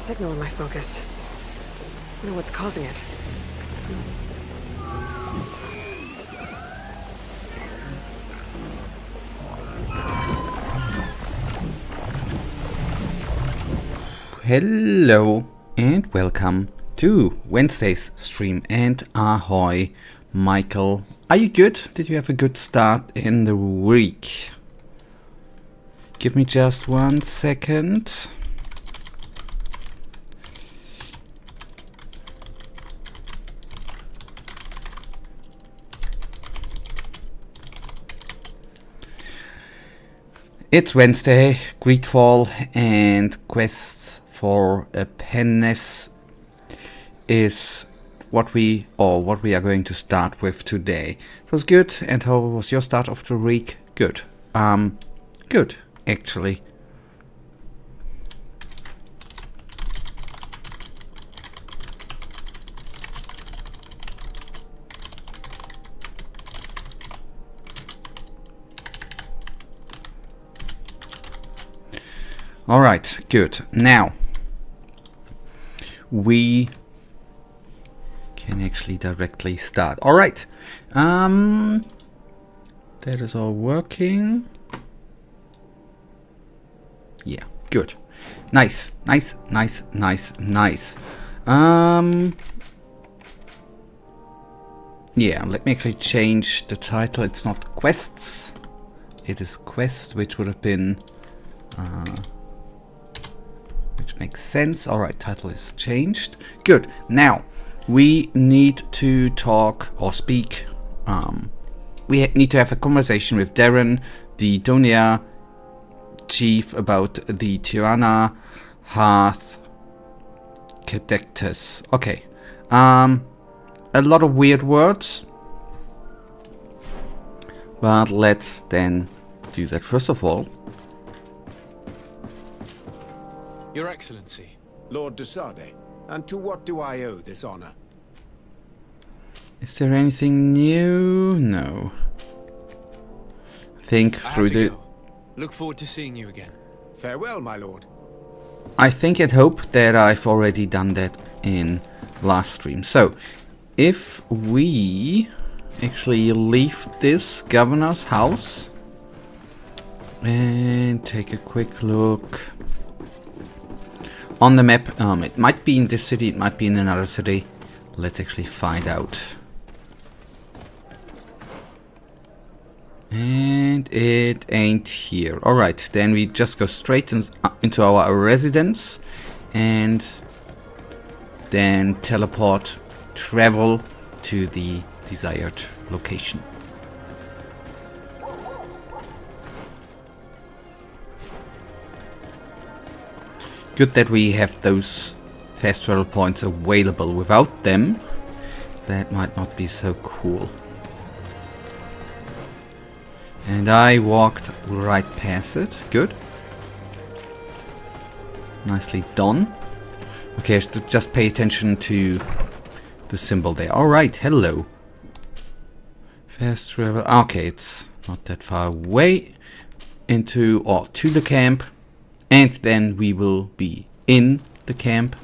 signal in my focus. I wonder what's causing it. Hello and welcome to Wednesday's stream, and ahoy, Michael. Are you good? Did you have a good start in the week? Give me just 1 second. It's Wednesday, GreedFall and quest for a panacea is what we are going to start with today. It was good. And how was your start of the week? Good. Good actually. All right, good. Now we can actually directly start. All right, that is all working. Yeah, good. Nice. Yeah, let me actually change the title. It's not quests, it is quest, which would have been which makes sense. All right, title is changed. Good. Now we need to talk or speak. We need to have a conversation with Darren, the Donia chief, about the Tirana Hearth Cadectus. Okay. A lot of weird words, but let's then do that. First of all, Your Excellency. Lord de Sardet, and to what do I owe this honor? is there anything new? No. Think through the... Go. Look forward to seeing you again. Farewell, my lord. I think and hope that I've already done that in last stream. So, if we actually leave this governor's house and take a quick look on the map, it might be in this city, it might be in another city. Let's actually find out. And it ain't here. Alright, then we just go straight into our residence and then travel to the desired location. Good that we have those fast travel points available. Without them, that might not be so cool. And I walked right past it. Good. Nicely done. Okay, I should just pay attention to the symbol there. Alright, hello. Fast travel. Okay, it's not that far away. To the camp. And then we will be in the camp.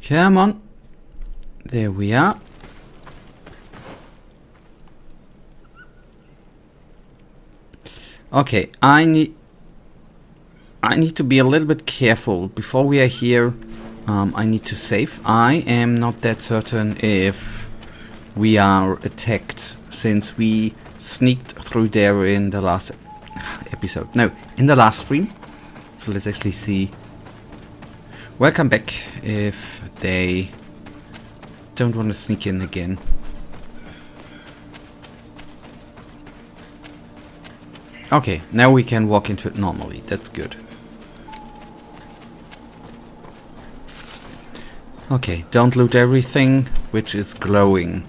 Come on. There we are. Okay, I need to be a little bit careful before we are here. I need to save. I am not that certain if we are attacked, since we sneaked through there in the last episode. No, in the last stream. So let's actually see. Welcome back if they don't want to sneak in again. Okay, now we can walk into it normally. That's good. Okay, don't loot everything which is glowing.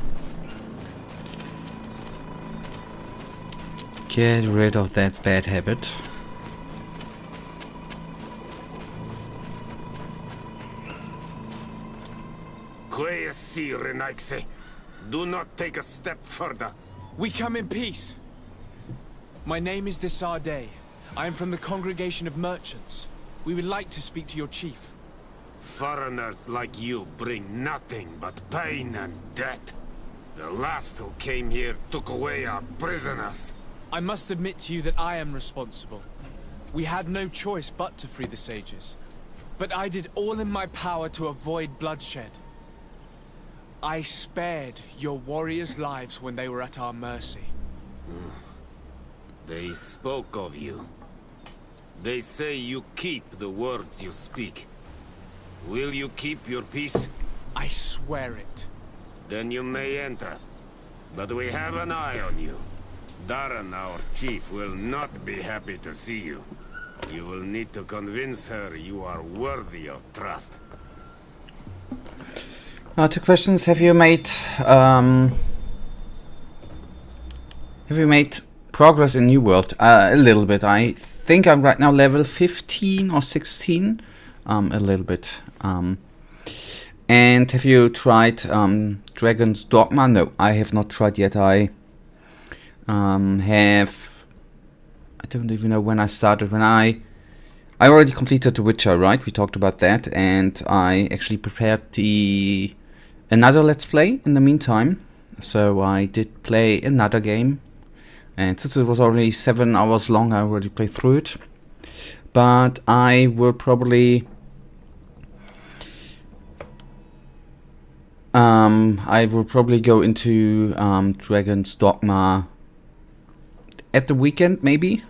Get rid of that bad habit. Do not take a step further. We come in peace. My name is de Sardet. I am from the Congregation of Merchants. We would like to speak to your chief. Foreigners like you bring nothing but pain and death. The last who came here took away our prisoners. I must admit to you that I am responsible. We had no choice but to free the sages. But I did all in my power to avoid bloodshed. I spared your warriors' lives when they were at our mercy. They spoke of you. They say you keep the words you speak. Will you keep your peace? I swear it. Then you may enter. But we have an eye on you. Darren, our chief, will not be happy to see you. You will need to convince her you are worthy of trust. 2 questions. Have you made progress in New World? A little bit. I think I'm right now level 15 or 16. A little bit. And have you tried Dragon's Dogma? No, I have not tried yet. I don't even know when I started. I already completed The Witcher, right? We talked about that, and I actually prepared another Let's Play in the meantime. So I did play another game, and since it was already 7 hours long, I already played through it. But I will probably go into Dragon's Dogma at the weekend, maybe,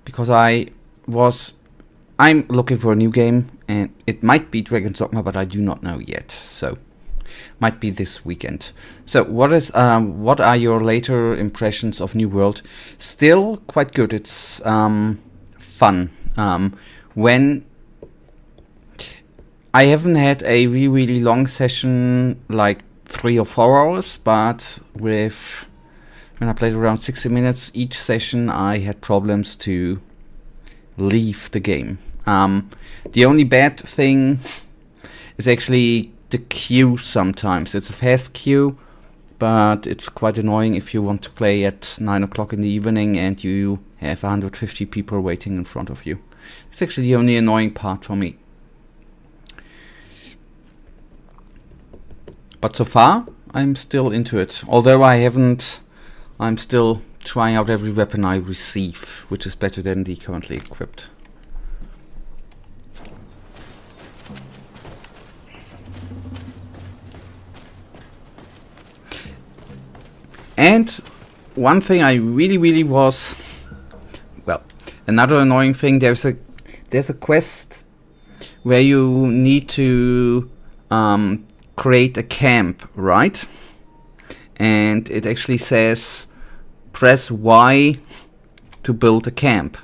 because I'm looking for a new game, and it might be Dragon's Dogma, but I do not know yet. So might be this weekend. So what are your later impressions of New World? Still quite good. It's fun. When I haven't had a really long session, like 3 or 4 hours, but when I played around 60 minutes each session, I had problems to leave the game. The only bad thing is actually the queue sometimes. It's a fast queue, but it's quite annoying if you want to play at 9 o'clock in the evening and you have 150 people waiting in front of you. It's actually the only annoying part for me. But so far, I'm still into it. Although I'm still trying out every weapon I receive, which is better than the currently equipped. And one thing I really was, well, another annoying thing, there's a quest where you need to create a camp, right? And it actually says press Y to build a camp,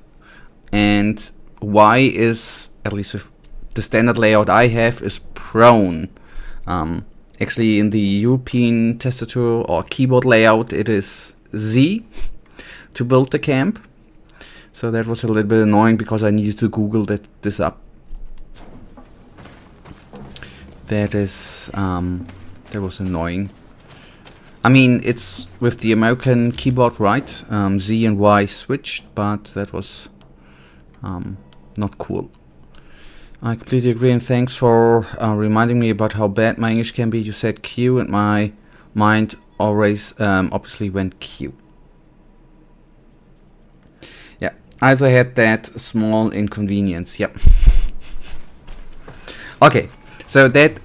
and Y is, at least with the standard layout I have, is prone. Actually in the European tastature or keyboard layout it is Z to build the camp. So that was a little bit annoying because I needed to Google this up. That was annoying. I mean, it's with the American keyboard, right? Z and Y switched, but that was not cool. I completely agree, and thanks for reminding me about how bad my English can be. You said Q, and my mind always obviously went Q. Yeah, I also had that small inconvenience. Yep. Okay, so that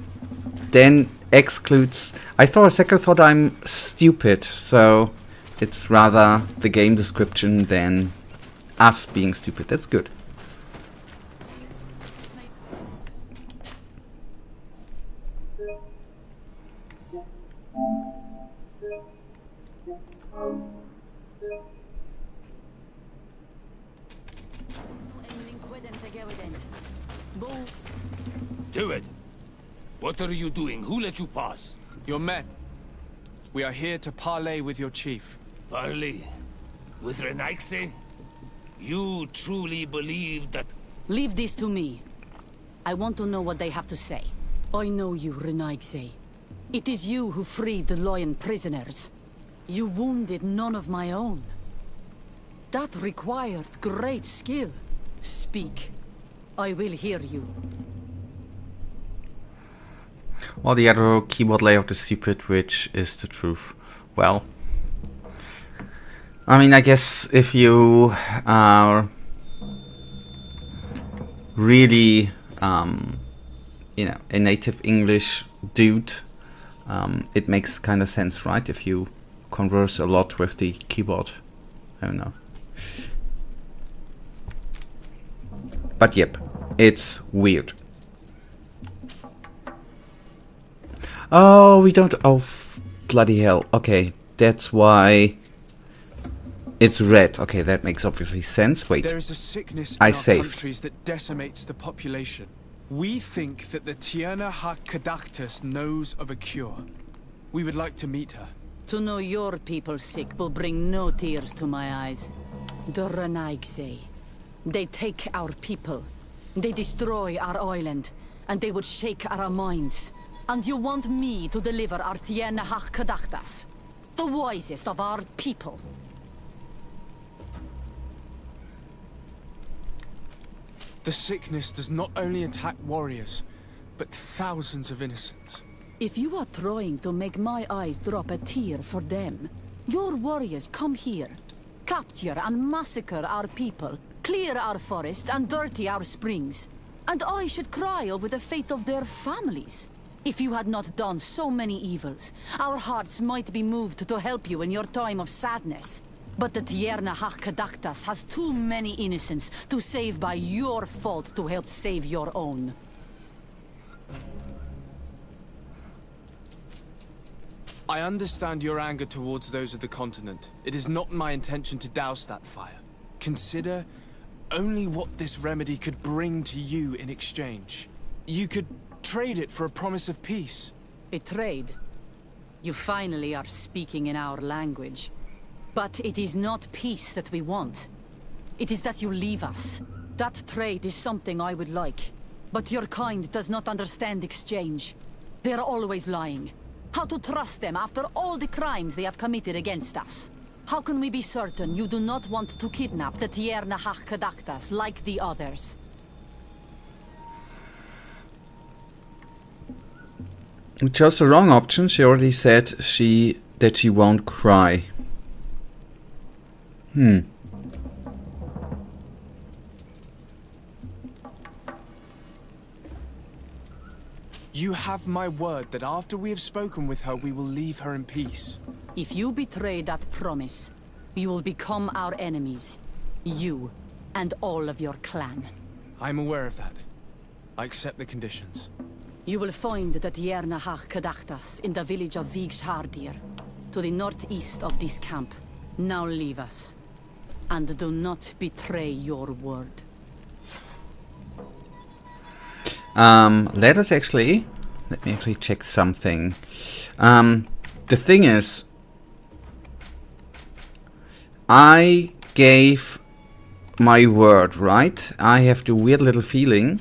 then excludes. I for a second thought I'm stupid, so it's rather the game description than us being stupid. That's good. Do it. What are you doing? Who let you pass? Your men. We are here to parley with your chief. Parley? With Renaigse? You truly believe that... Leave this to me. I want to know what they have to say. I know you, Renaigse. It is you who freed the lion prisoners. You wounded none of my own. That required great skill. Speak. I will hear you. Or the other keyboard layer of the secret, which is the truth. Well, I mean, I guess if you are really, you know, a native English dude, it makes kind of sense, right? If you converse a lot with the keyboard. I don't know. But yep, it's weird. Oh, we don't. Oh, bloody hell. Okay, that's why it's red. Okay, that makes obviously sense. Wait. There is a sickness in I our saved. countries that decimates the population. We think that the Tierna Hakadaktus knows of a cure. We would like to meet her. To know your people sick will bring no tears to my eyes. The Renaigse. They take our people. They destroy our island. And they would shake our minds. And you want me to deliver our Tierna Hakadaktus, the wisest of our people. The sickness does not only attack warriors, but thousands of innocents. If you are trying to make my eyes drop a tear for them, your warriors come here, capture and massacre our people, clear our forest and dirty our springs. And I should cry over the fate of their families. If you had not done so many evils, our hearts might be moved to help you in your time of sadness. But the Tierna Hakadaktus has too many innocents to save by your fault to help save your own. I understand your anger towards those of the continent. It is not my intention to douse that fire. Consider only what this remedy could bring to you in exchange. You could trade it for a promise of peace. A trade? You finally are speaking in our language. But it is not peace that we want. It is that you leave us. That trade is something I would like. But your kind does not understand exchange. They are always lying. How to trust them after all the crimes they have committed against us? How can we be certain you do not want to kidnap the Tierna Hakadaktus like the others? We chose the wrong option. She already said that she won't cry. You have my word that after we have spoken with her, we will leave her in peace. If you betray that promise, you will become our enemies. You and all of your clan. I'm aware of that. I accept the conditions. You will find the Tierna Hakadaktus in the village of Sardet, to the northeast of this camp. Now leave us. And do not betray your word. Let me actually check something. The thing is, I gave my word, right? I have the weird little feeling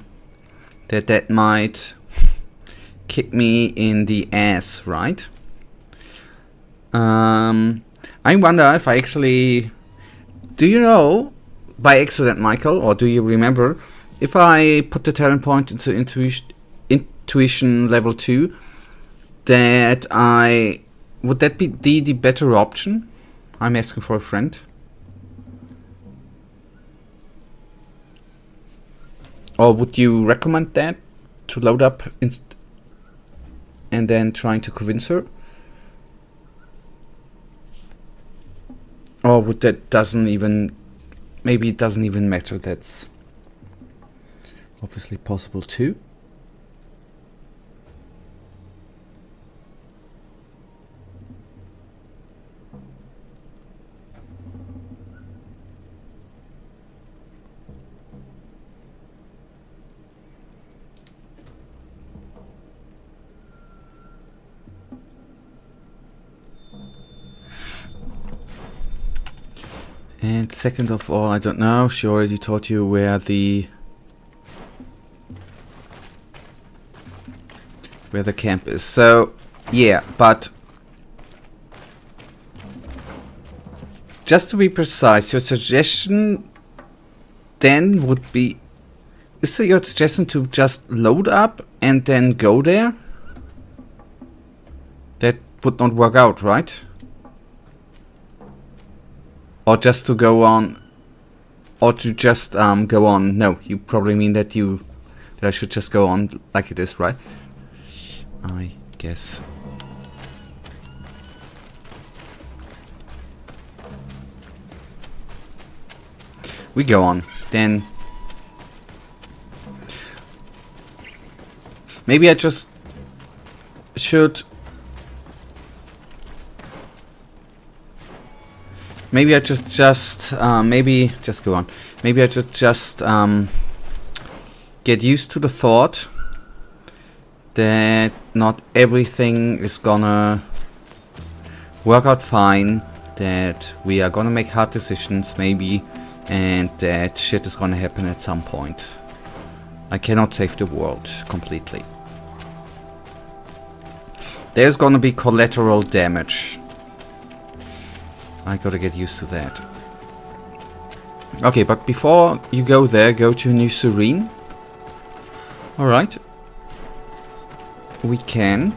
that might kick me in the ass, right? I wonder if I actually... Do you know, by accident, Michael, or do you remember, if I put the talent point into intuition level 2, that would that be the better option? I'm asking for a friend. Or would you recommend that to load up and then trying to convince her? Or would that maybe it doesn't even matter. That's obviously possible too. And second of all, I don't know, she already told you where the camp is. So Yeah, but just to be precise, your suggestion then would be... Is it your suggestion to just load up and then go there? That would not work out, right? Or just to go on... Or to just go on... No, you probably mean that I should just go on like it is, right? I guess. We go on, then... Maybe I just should... Maybe I just maybe just go on. Maybe I should just get used to the thought that not everything is gonna work out fine, that we are gonna make hard decisions maybe, and that shit is gonna happen at some point. I cannot save the world completely. There's gonna be collateral damage. I gotta get used to that. Okay, but before you go there, go to New Serene. Alright. We can.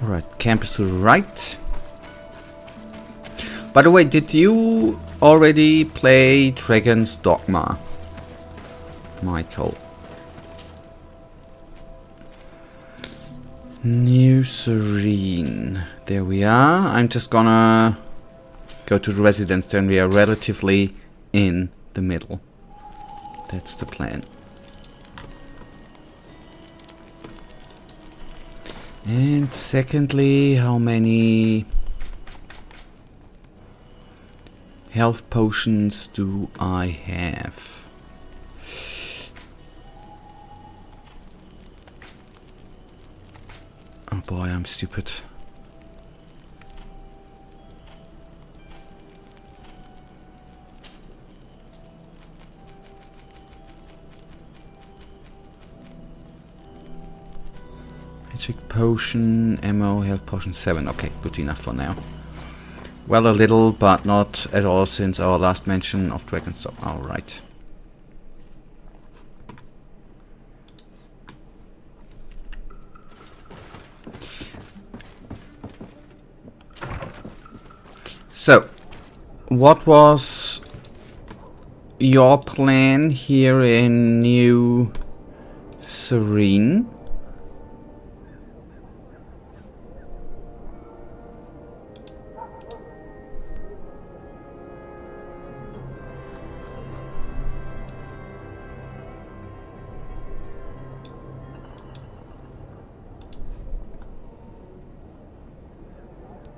Alright, camp is to the right. By the way, did you already play Dragon's Dogma, Michael? New Serene. There we are. I'm just gonna go to the residence, then we are relatively in the middle. That's the plan. And secondly, how many health potions do I have? Oh boy, I'm stupid. Magic potion, ammo, health potion 7. Okay, good enough for now. Well, a little, but not at all since our last mention of Dragon's Dogma. Alright. So, what was your plan here in New Serene?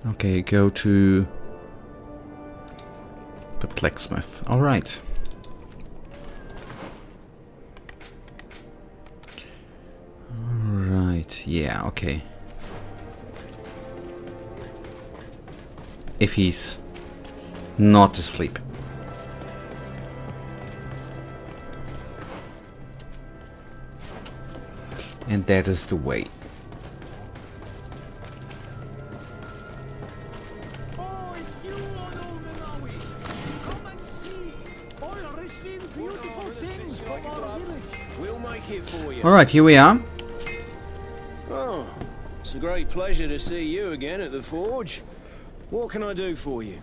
Okay, go to the blacksmith. All right. All right. Yeah. Okay. If he's not asleep. And that is the way. Alright, here we are. Oh, it's a great pleasure to see you again at the forge. What can I do for you?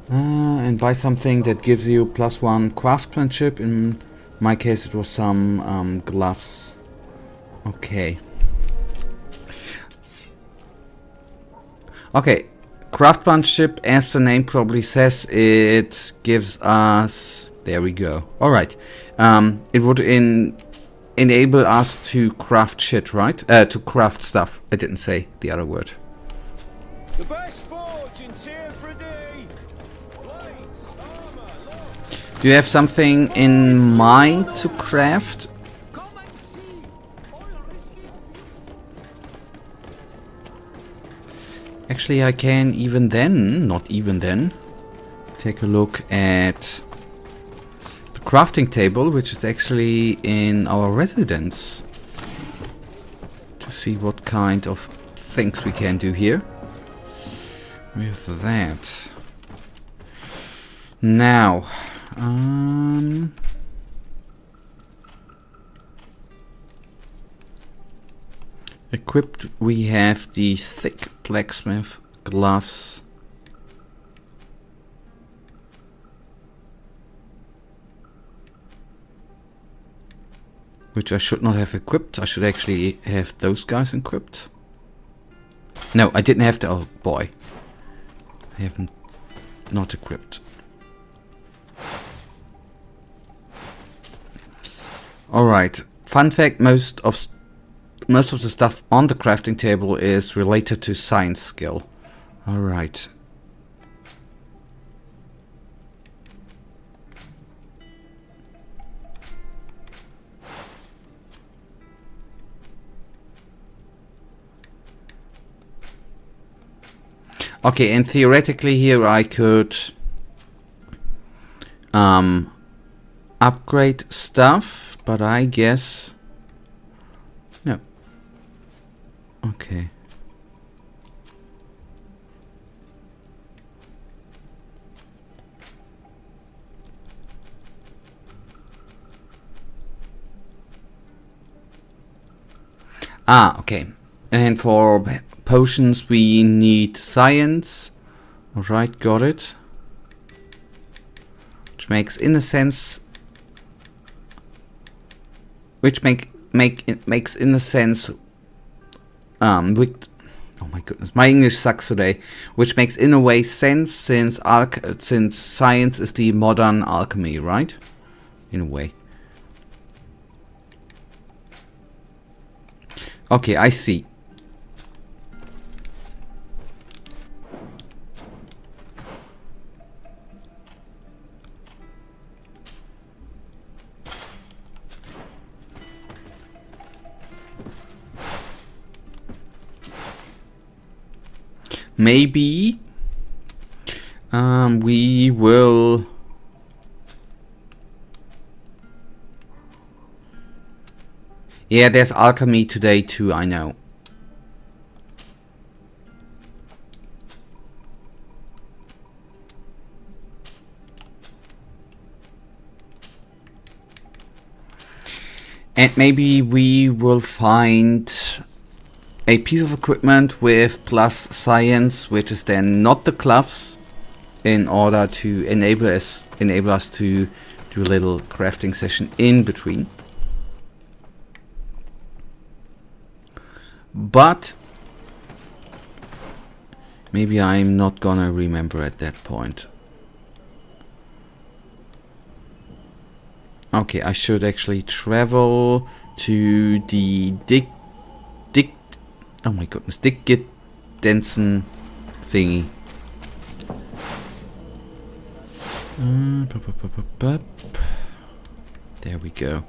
And buy something that gives you +1 craftsmanship. In my case it was some gloves. Okay. Okay, craftsmanship, as the name probably says, it gives us... There we go. Alright. It would enable us to craft shit, right? To craft stuff. I didn't say the other word. The best forge in Teer Fradee. Blades, armor, logs. Do you have something in mind to craft? Come and see. Oil receipt. Actually, I can even then, not even then, take a look at the crafting table, which is actually in our residence, to see what kind of things we can do here with that. Now, equipped, we have the thick blacksmith gloves. Which I should not have equipped. I should actually have those guys equipped. No, I didn't have to. Oh boy. I haven't not equipped. Alright. Fun fact, most of the stuff on the crafting table is related to science skill. Alright. Okay, and theoretically here I could upgrade stuff, but I guess no. Okay. Ah, okay. And for potions we need science. Alright, got it. Which makes in a sense makes in a sense oh my goodness, my English sucks today. Which makes in a way sense since science is the modern alchemy, right? In a way. Okay, I see. Maybe we will yeah, there's alchemy today too, I know. And maybe we will find a piece of equipment with plus science, which is then not the gloves, in order to enable us to do a little crafting session in between. But maybe I'm not gonna remember at that point. Okay, I should actually travel to the oh my goodness, Denson thingy. There we go.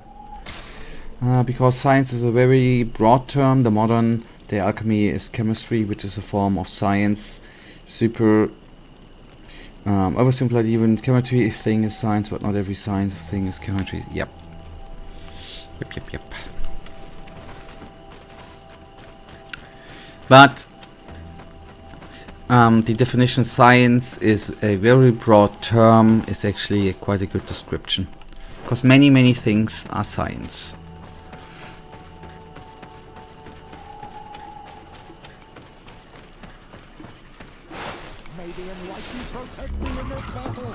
Because science is a very broad term. The modern day alchemy is chemistry, which is a form of science. Super oversimplified, even chemistry thing is science, but not every science thing is chemistry. Yep. But the definition science is a very broad term. It's actually quite a good description, because many things are science. May the enlightened protect me in this battle.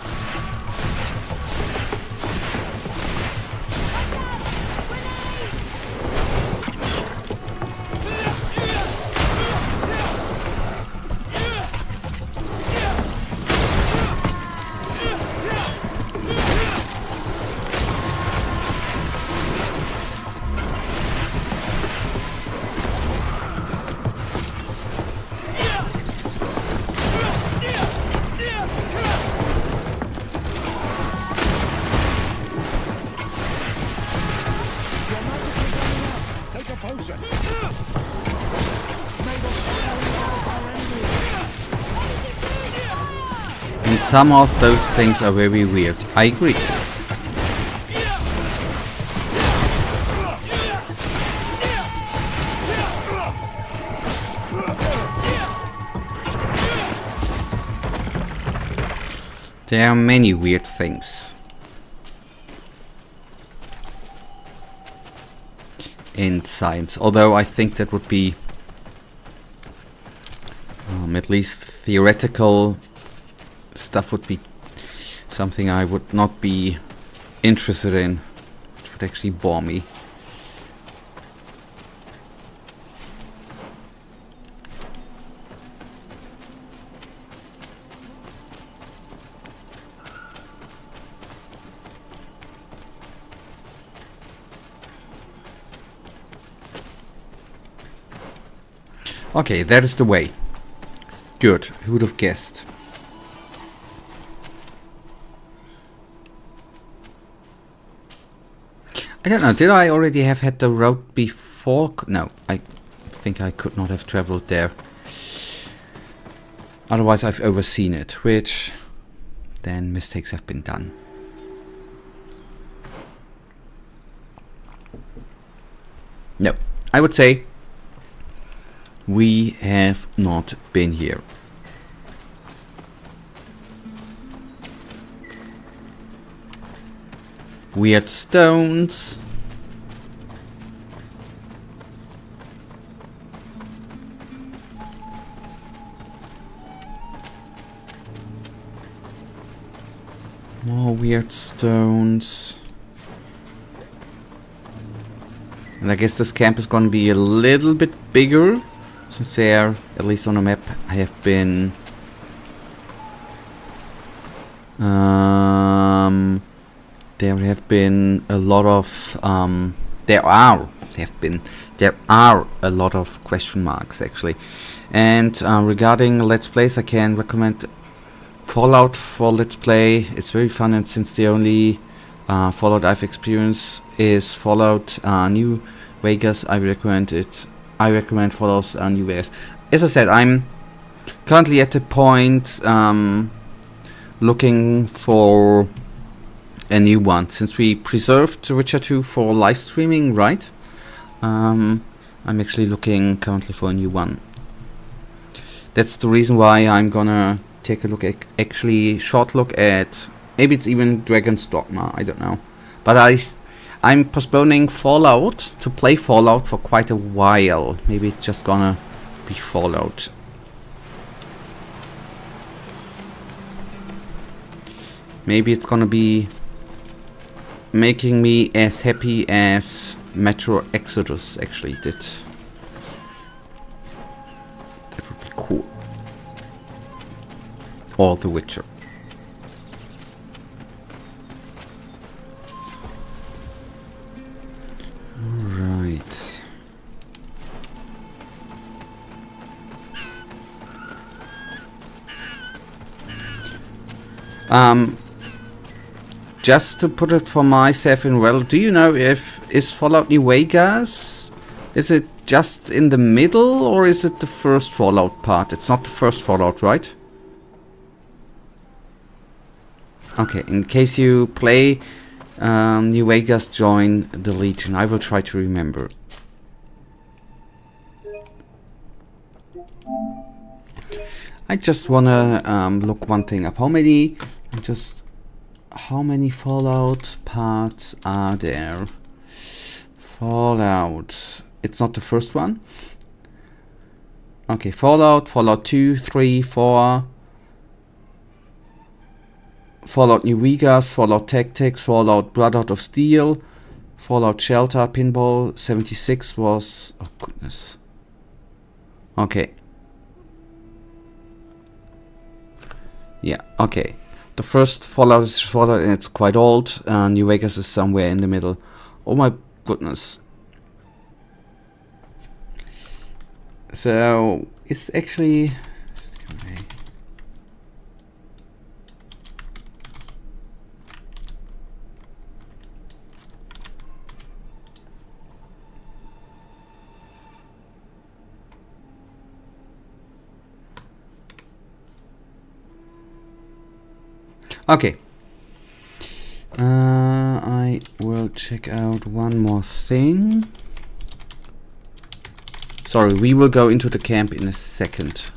destruction. May the fire engulf our enemies. And some of those things are very weird. I agree. There are many weird things in science, although I think that would be at least theoretical stuff would be something I would not be interested in. It would actually bore me. Okay, that is the way. Good. Who would have guessed? I don't know. Did I already have had the road before? No, I think I could not have traveled there. Otherwise, I've overseen it, which then mistakes have been done. No, I would say we have not been here. Weird stones. More weird stones. And I guess this camp is going to be a little bit bigger. Since there, at least on the map, I have been there have been a lot of there are a lot of question marks actually. And regarding Let's Plays, I can recommend Fallout for Let's Play. It's very fun, and since the only Fallout I've experienced is Fallout New Vegas, I recommend it. I recommend Fallout New Vegas. As I said, I'm currently at the point looking for a new one. Since we preserved The Witcher 2 for live streaming, right? I'm actually looking currently for a new one. That's the reason why I'm gonna take a look at, actually short look at, maybe it's even Dragon's Dogma, I don't know. But I'm postponing Fallout, to play Fallout for quite a while. Maybe it's just gonna be Fallout. Maybe it's gonna be making me as happy as Metro Exodus actually did. That would be cool. Or The Witcher. Right. Just to put it for myself in well, do you know if is Fallout New Vegas? Is it just in the middle, or is it the first Fallout part? It's not the first Fallout, right? Okay, in case you play New Vegas, join the Legion. I will try to remember. I just wanna look one thing up. How many Fallout parts are there? Fallout. It's not the first one. Okay, Fallout 2, 3, 4. Fallout New Vegas, Fallout Tactics, Fallout Brotherhood of Steel, Fallout Shelter, Pinball 76 was... oh goodness. Okay. Yeah, okay. The first Fallout is Fallout and it's quite old. New Vegas is somewhere in the middle. Oh my goodness. So, it's actually... Okay. I will check out one more thing. Sorry, we will go into the camp in a second.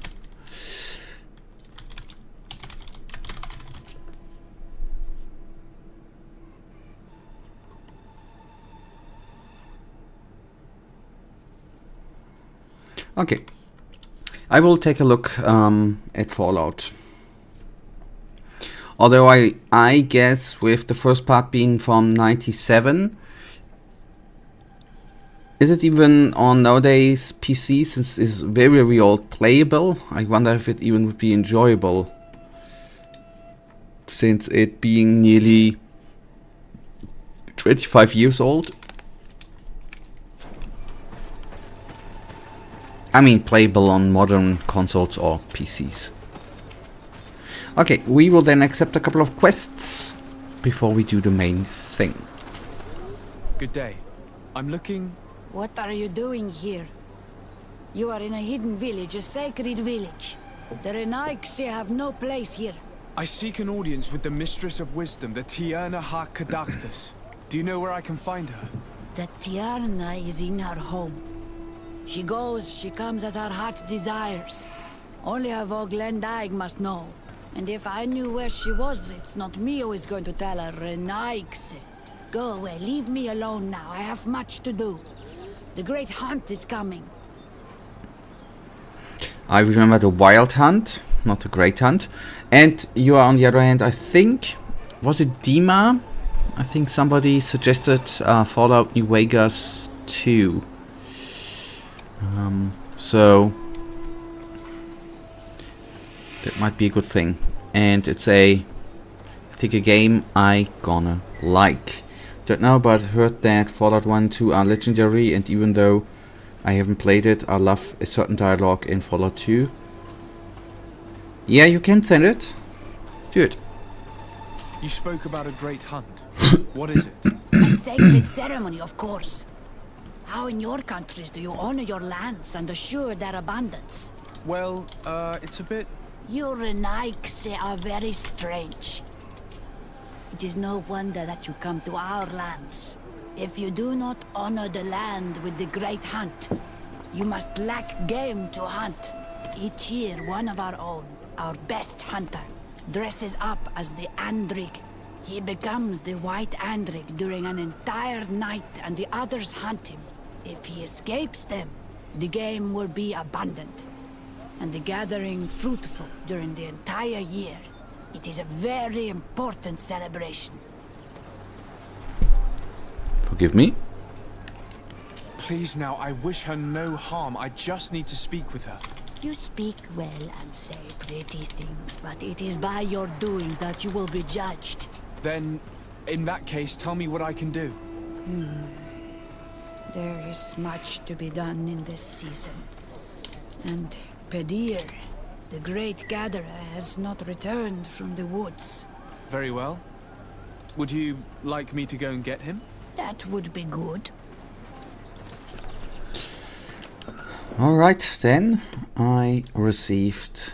Okay. I will take a look at Fallout. Although I guess with the first part being from 97, is it even on nowadays PC, since it's very old playable? I wonder if it even would be enjoyable, since it being nearly 25 years old. I mean playable on modern consoles or PCs. Okay, we will then accept a couple of quests before we do the main thing. Good day. I'm looking... What are you doing here? You are in a hidden village, a sacred village. The Renaiks have no place here. I seek an audience with the Mistress of Wisdom, the Tierna Ha-Kadaktus. Do you know where I can find her? The Tiarna is in her home. She goes, she comes as her heart desires. Only her Voglendaig must know. And if I knew where she was, it's not me who is going to tell her, Renaiks. Go away, leave me alone now. I have much to do. The great hunt is coming. I remember the wild hunt, not the great hunt. And you are on the other hand, I think, was it Dima? I think somebody suggested Fallout New Vegas 2. So that might be a good thing. And it's I think a game I gonna like. Don't know, but heard that Fallout 1 and 2 are legendary, and even though I haven't played it, I love a certain dialogue in Fallout 2. Yeah, you can send it. Do it. You spoke about a great hunt. What is it? A sacred ceremony, of course. How in your countries do you honor your lands and assure their abundance? Well, it's a bit... You Renaiks are very strange. It is no wonder that you come to our lands. If you do not honor the land with the great hunt, you must lack game to hunt. Each year, one of our own, our best hunter, dresses up as the Andrig. He becomes the White Andrig during an entire night, and the others hunt him. If he escapes them, the game will be abundant, and the gathering fruitful during the entire year. It is a very important celebration. Forgive me? Please now, I wish her no harm. I just need to speak with her. You speak well and say pretty things, but it is by your doings that you will be judged. Then, in that case, tell me what I can do. There is much to be done in this season. And Pedir, the great gatherer, has not returned from the woods. Very well. Would you like me to go and get him? That would be good. Alright, then I received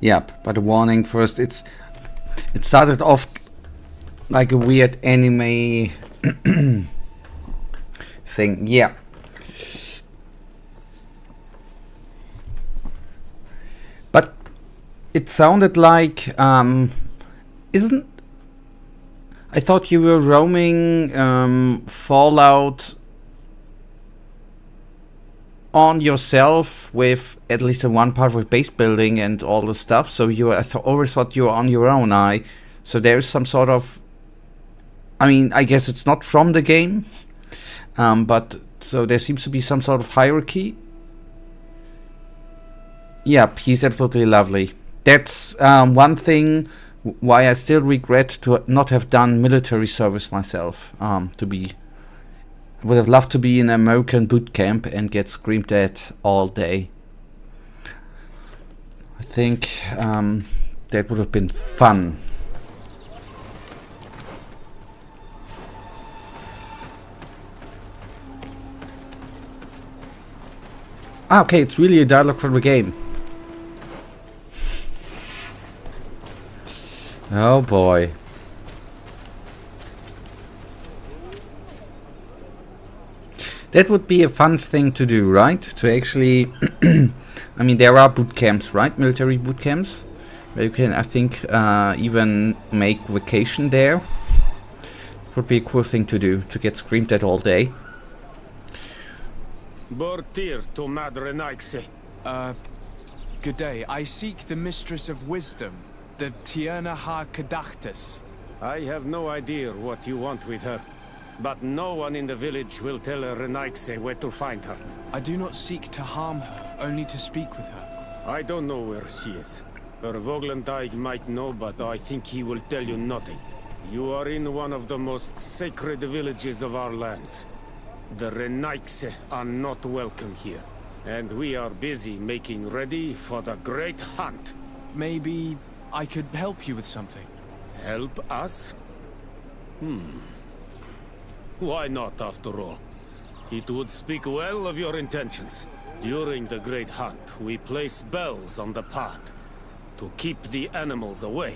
Yep, but a warning first. It started off like a weird anime thing. Yeah. But it sounded like isn't I thought you were roaming Fallout on yourself with at least in one part with base building and all the stuff. So I always thought you were on your own. So there is some sort of, I mean, I guess it's not from the game, but so there seems to be some sort of hierarchy. Yep, he's absolutely lovely. That's one thing why I still regret to not have done military service myself. I would have loved to be in an American boot camp and get screamed at all day. I think that would have been fun. Okay, it's really a dialogue from the game. Oh boy. That would be a fun thing to do, right? To actually, I mean, there are boot camps, right? Military boot camps, where you can, I think, even make vacation there. Would be a cool thing to do, to get screamed at all day. Bortir to Madre Naixe. Good day. I seek the Mistress of Wisdom, the Tierna Ha Kadachtis. I have no idea what you want with her, but no one in the village will tell Renaixe where to find her. I do not seek to harm her, only to speak with her. I don't know where she is. Her Voglendijk might know, but I think he will tell you nothing. You are in one of the most sacred villages of our lands. The Renaixe are not welcome here, and we are busy making ready for the great hunt. Maybe I could help you with something. Help us? Why not, after all? It would speak well of your intentions. During the great hunt, we place bells on the path to keep the animals away.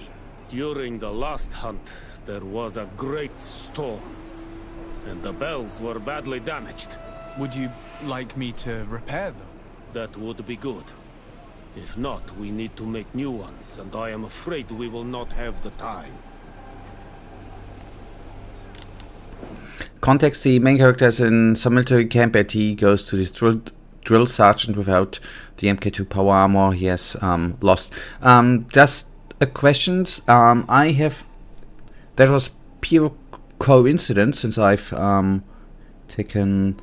During the last hunt, there was a great storm, and the bells were badly damaged. Would you like me to repair them? That would be good. If not, we need to make new ones, and I am afraid we will not have the time. Context: the main character is in some military camp and he goes to this drill sergeant without the MK2 power armor he has lost. Just a question. That was pure coincidence, since I've taken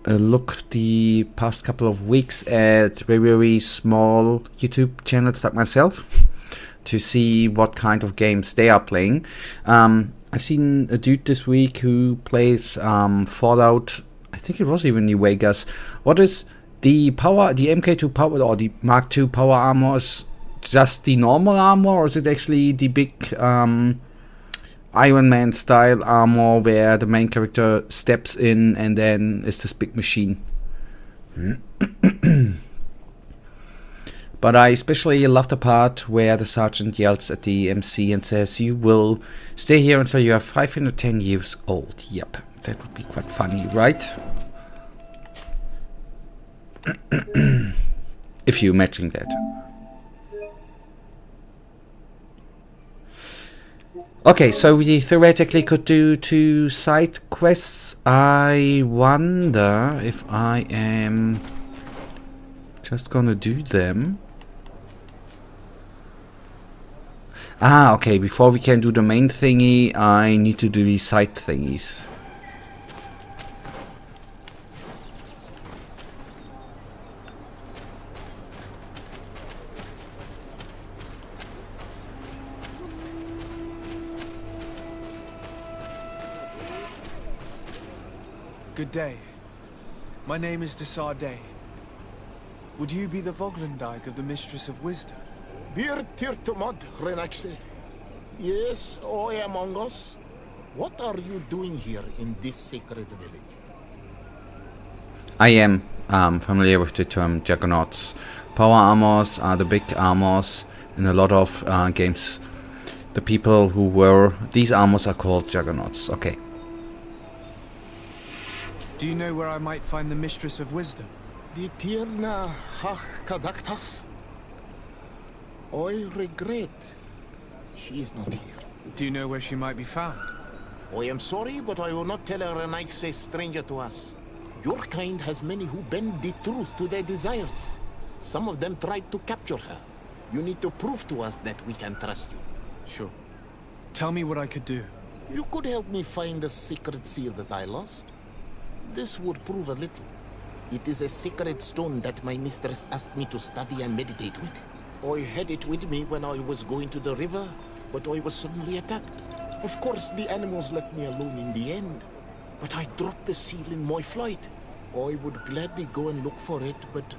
a look the past couple of weeks at very small YouTube channels like myself to see what kind of games they are playing. I've seen a dude this week who plays Fallout. I think it was even New Vegas. What is the power? The MK2 power or the Mark II power armor is just the normal armor, or is it actually the big Iron Man style armor where the main character steps in and then is this big machine? But I especially love the part where the sergeant yells at the MC and says, "You will stay here until you are 510 years old." Yep, that would be quite funny, right? If you imagine that. Okay, so we theoretically could do 2 side quests. I wonder if I am just gonna do them. Okay, before we can do the main thingy, I need to do these side thingies. Good day. My name is Sardet. Would you be the Voglendijk of the Mistress of Wisdom? Bir tirtumad, Renaxe. Yes, I among us. What are you doing here in this sacred village? I am familiar with the term juggernauts. Power armors are the big armors in a lot of games. The people who were these armors are called juggernauts. Okay. Do you know where I might find the Mistress of Wisdom? The Tierna Ha Kadachtas. I regret she is not here. Do you know where she might be found? I am sorry, but I will not tell her Renaxe is stranger to us. Your kind has many who bend the truth to their desires. Some of them tried to capture her. You need to prove to us that we can trust you. Sure. Tell me what I could do. You could help me find the secret seal that I lost. This would prove a little. It is a sacred stone that my mistress asked me to study and meditate with. I had it with me when I was going to the river, but I was suddenly attacked. Of course, the animals left me alone in the end. But I dropped the seal in my flight. I would gladly go and look for it, but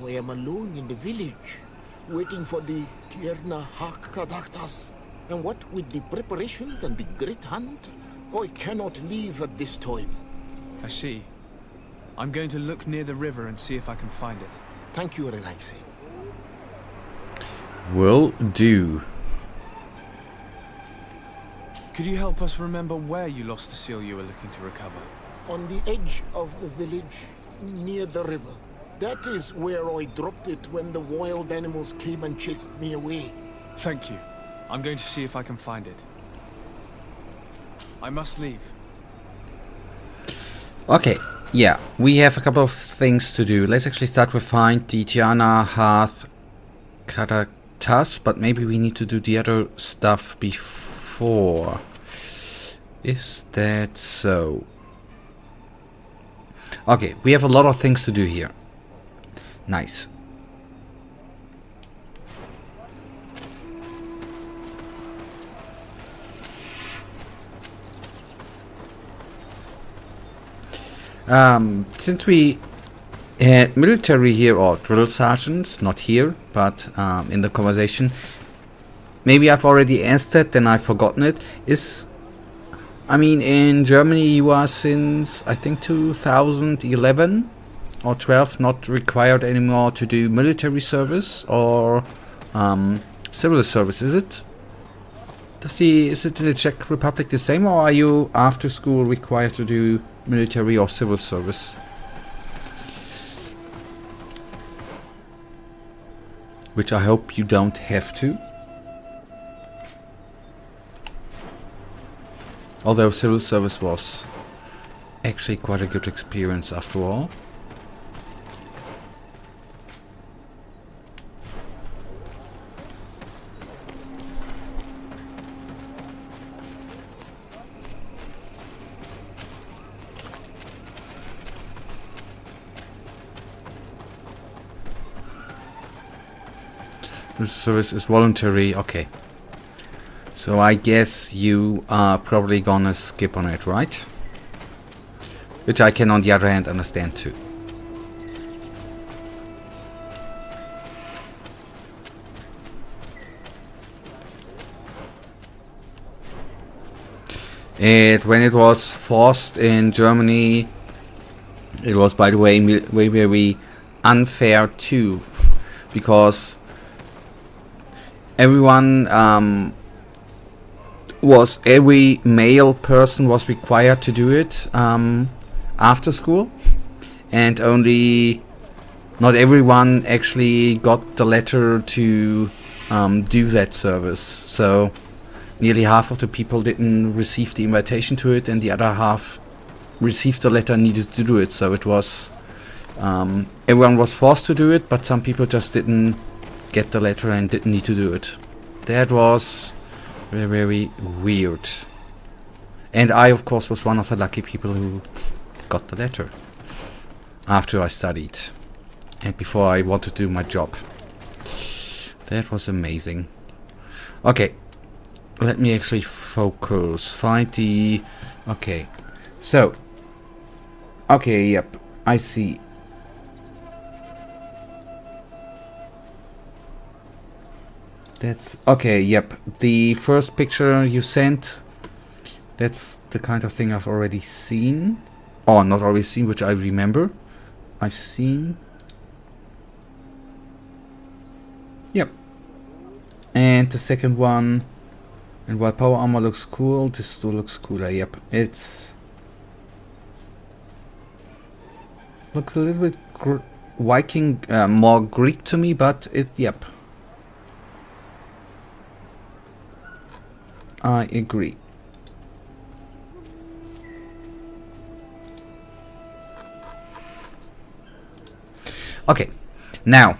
I am alone in the village, waiting for the Tierna Hakadaktas. And what with the preparations and the great hunt, I cannot leave at this time. I see. I'm going to look near the river and see if I can find it. Thank you, Relaxe. Will do. Could you help us remember where you lost the seal you were looking to recover? On the edge of the village, near the river. That is where I dropped it when the wild animals came and chased me away. Thank you. I'm going to see if I can find it. I must leave. Okay, yeah, we have a couple of things to do. Let's actually start with find the Tiana Hearth Karatas, but maybe we need to do the other stuff before. Is that so? Okay, we have a lot of things to do here. Nice. Since we had military here, or drill sergeants, not here, but in the conversation, maybe I've already answered, then I've forgotten it, I mean, in Germany you are since, I think, 2011 or 12 not required anymore to do military service or civil service, is it? Is it in the Czech Republic the same, or are you after school required to do military or civil service? Which I hope you don't have to. Although civil service was actually quite a good experience after all. The service is voluntary, okay. So I guess you are probably gonna skip on it, right? Which I can on the other hand understand too. When it was forced in Germany, it was, by the way, very unfair too, because every male person was required to do it after school, and not everyone actually got the letter to do that service. So nearly half of the people didn't receive the invitation to it, and the other half received the letter and needed to do it. So it was everyone was forced to do it, but some people just didn't get the letter and didn't need to do it. That was very, very weird. And I, of course, was one of the lucky people who got the letter after I studied and before I wanted to do my job. That was amazing. Okay, let me actually focus. Find the... Okay, so... Okay, yep, I see. That's okay, yep. The first picture you sent, that's the kind of thing I've already seen. Or not already seen, which I remember. I've seen. Yep. And the second one, and while power armor looks cool, this still looks cooler. Yep, it's looks a little bit Viking, more Greek to me, but yep. I agree. Okay, now,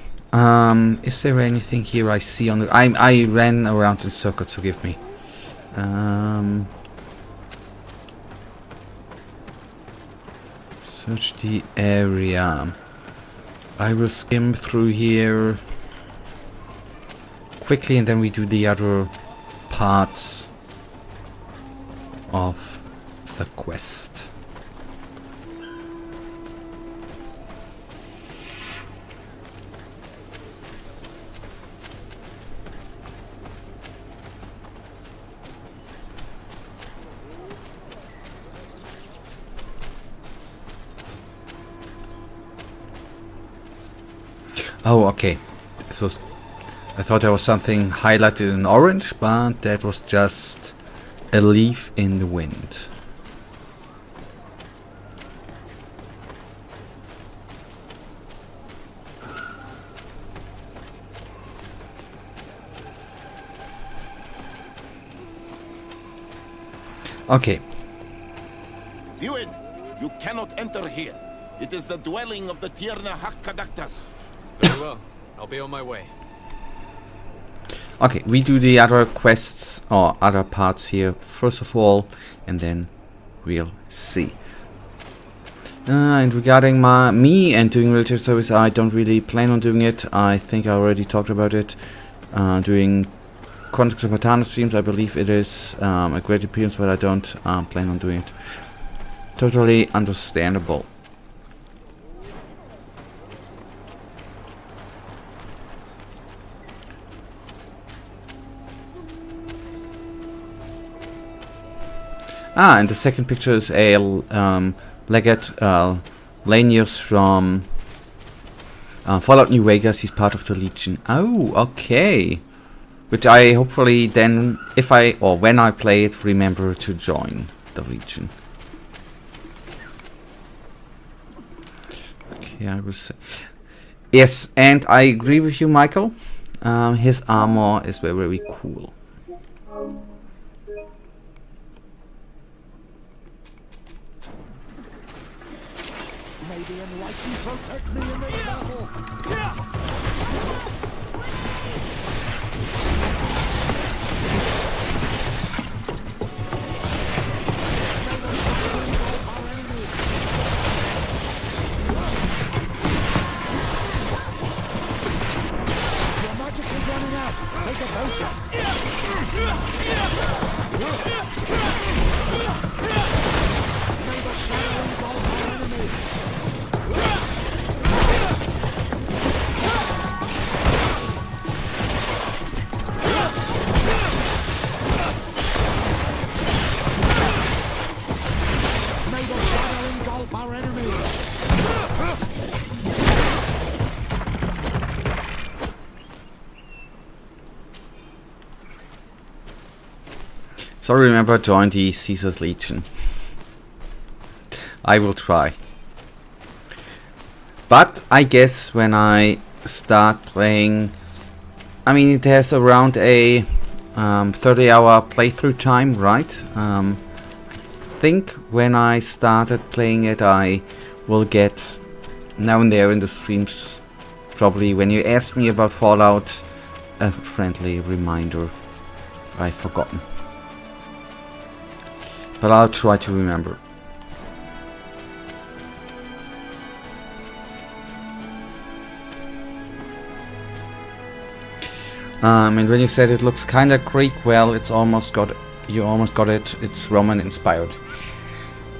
is there anything here I see on the... I ran around in circles, forgive me. Search the area. I will skim through here quickly, and then we do the other parts of the quest. Oh, okay. So I thought there was something highlighted in orange, but that was just a leaf in the wind. Okay. Duin, you cannot enter here. It is the dwelling of the Tierna Hakkadaktas. Very well. I'll be on my way. Okay, we do the other quests or other parts here first of all, and then we'll see. And regarding me and doing military service, I don't really plan on doing it. I think I already talked about it. Doing Context of Matana streams, I believe it is a great appearance, but I don't plan on doing it. Totally understandable. And the second picture is a legate Lanius from Fallout New Vegas. He's part of the Legion. Oh, okay. Which I hopefully then, if I, or when I play it, remember to join the Legion. Okay, I will say. Yes, and I agree with you, Michael. His armor is very, very cool. Protect me in this battle! Your magic is running out! Take a potion! May the shadow engulf our enemies! Our enemies. So remember, join the Caesar's Legion. I will try. But I guess when I start playing, I mean, it has around a 30-hour playthrough time, right? I think when I started playing it, I will get now and there in the streams, probably when you asked me about Fallout, a friendly reminder. I've forgotten, but I'll try to remember. And when you said it looks kinda Greek, well, it's almost got it. You almost got it. It's Roman inspired.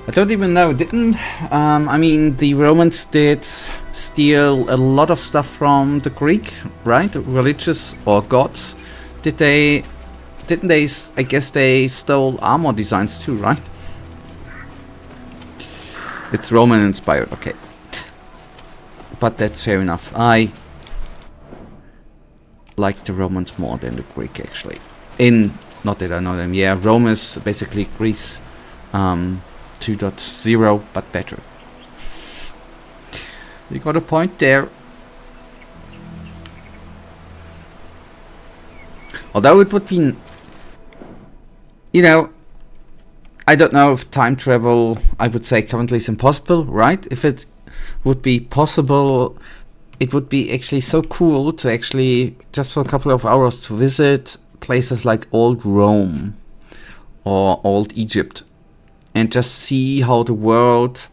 I don't even know. Didn't I mean, the Romans did steal a lot of stuff from the Greek, right? Religious or gods. Did they? Didn't they? I guess they stole armor designs too, right? It's Roman inspired. Okay, but that's fair enough. I like the Romans more than the Greek, actually. Not that I know them. Yeah, Rome is basically Greece 2.0, but better. You got a point there. Although it would be, you know, I don't know if time travel, I would say currently is impossible, right? If it would be possible, it would be actually so cool to actually, just for a couple of hours, to visit places like old Rome or old Egypt and just see how the world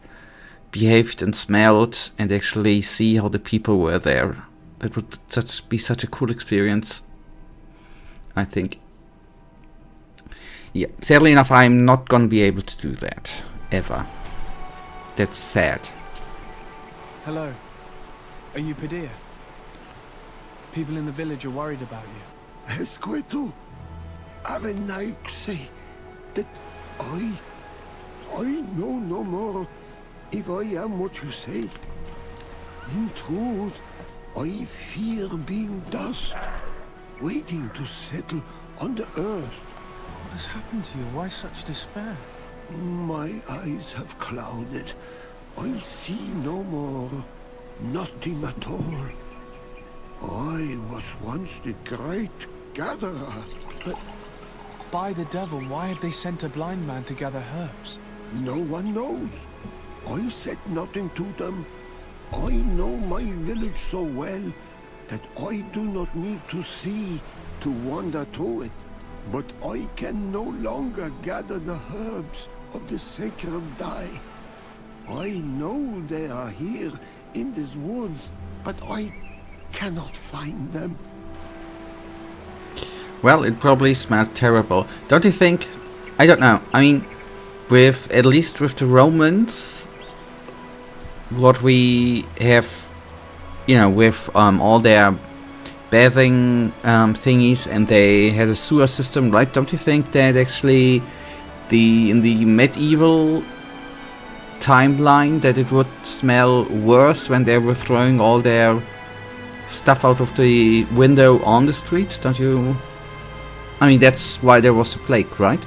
behaved and smelled and actually see how the people were there. That would be such a cool experience, I think. Yeah, sadly enough, I'm not gonna be able to do that, ever. That's sad. Hello. Are you Padilla? People in the village are worried about you. Esqueto, Arenaixi, that I know no more if I am what you say. In truth, I fear being dust, waiting to settle on the earth. What has happened to you? Why such despair? My eyes have clouded. I see no more. Nothing at all. I was once the great gatherer. But by the devil, why have they sent a blind man to gather herbs? No one knows. I said nothing to them. I know my village so well that I do not need to see to wander to it. But I can no longer gather the herbs of the sacred dye. I know they are here in these woods, but I cannot find them. Well, it probably smelled terrible. Don't you think? I don't know. I mean, at least with the Romans, what we have, with all their bathing thingies, and they had a sewer system, right? Don't you think that actually in the medieval timeline that it would smell worse when they were throwing all their stuff out of the window on the street? Don't you? I mean, that's why there was the plague, right?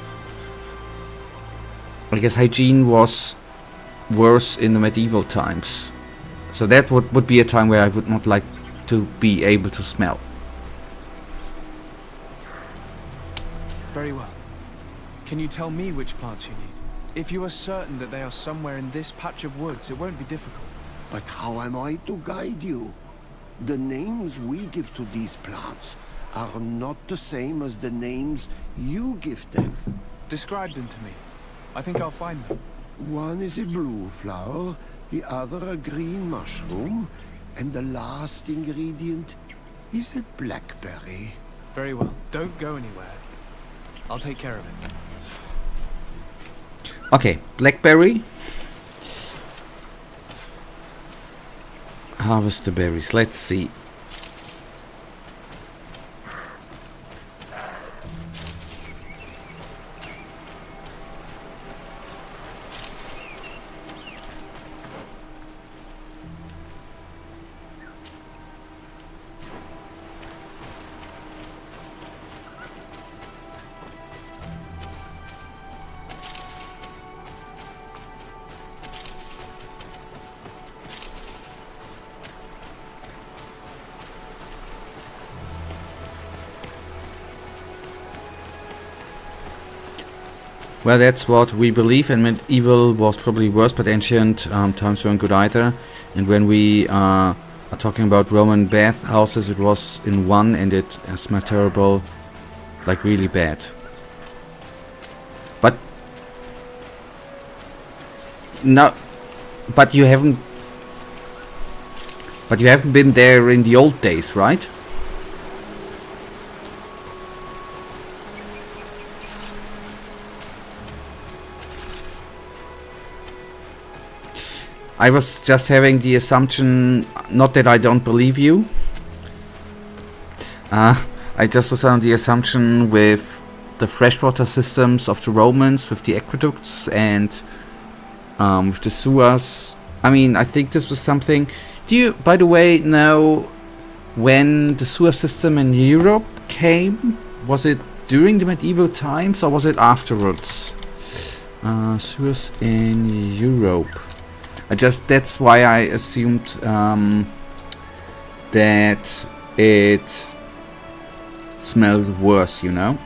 I guess hygiene was worse in the medieval times. So that would be a time where I would not like to be able to smell. Very well. Can you tell me which plants you need? If you are certain that they are somewhere in this patch of woods, it won't be difficult. But how am I to guide you? The names we give to these plants are not the same as the names you give them. Describe them to me. I think I'll find them. One is a blue flower, the other a green mushroom, and the last ingredient is a blackberry. Very well. Don't go anywhere. I'll take care of it. Okay, blackberry. Harvest the berries. Let's see. Well, that's what we believe, and medieval was probably worse, but ancient times weren't good either. And when we are talking about Roman bath houses, it was in one, and it smelled terrible, like really bad. But no, but you haven't been there in the old days, right? I was just having the assumption, not that I don't believe you. I just was on the assumption with the freshwater systems of the Romans, with the aqueducts and with the sewers. I mean, I think this was something. Do you, by the way, know when the sewer system in Europe came? Was it during the medieval times or was it afterwards? Sewers in Europe. That's why I assumed that it smelled worse, you know?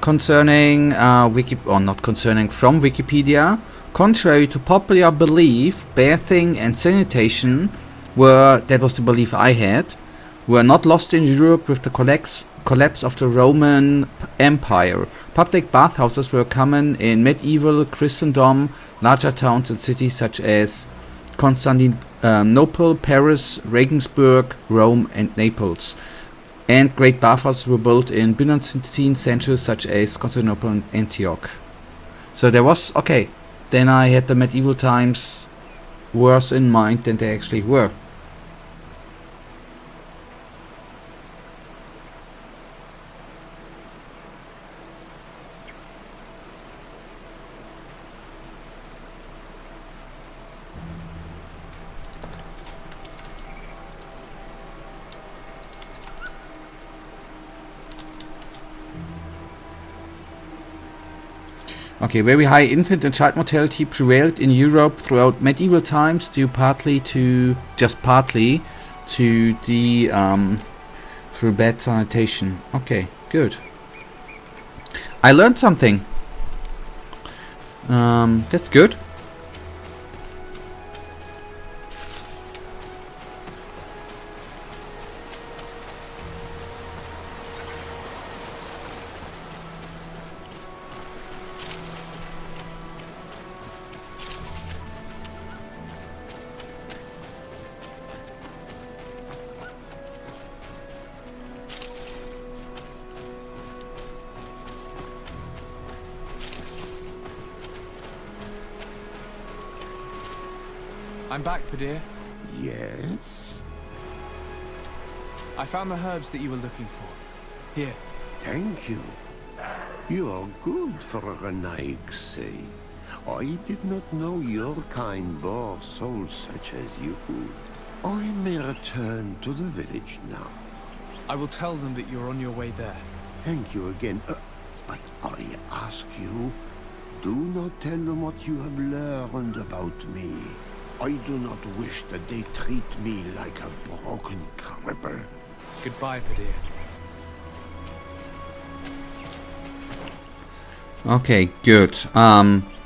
concerning from Wikipedia. Contrary to popular belief, bathing and sanitation that was the belief I had, were not lost in Europe with the collapse of the Roman Empire. Public bathhouses were common in medieval Christendom, larger towns and cities such as Constantinople, Paris, Regensburg, Rome and Naples. And great bathhouses were built in Byzantine centers such as Constantinople and Antioch. So there was, okay, then I had the medieval times worse in mind than they actually were. Okay, very high infant and child mortality prevailed in Europe throughout medieval times, due partly to the through bad sanitation. Okay, good. I learned something. That's good. I'm back, Padir. Yes? I found the herbs that you were looking for. Here. Thank you. You are good for a Renaig, say. I did not know your kind bore souls such as you. I may return to the village now. I will tell them that you're on your way there. Thank you again. But I ask you, do not tell them what you have learned about me. I do not wish that they treat me like a broken cripple. Goodbye, Padir. Okay, good.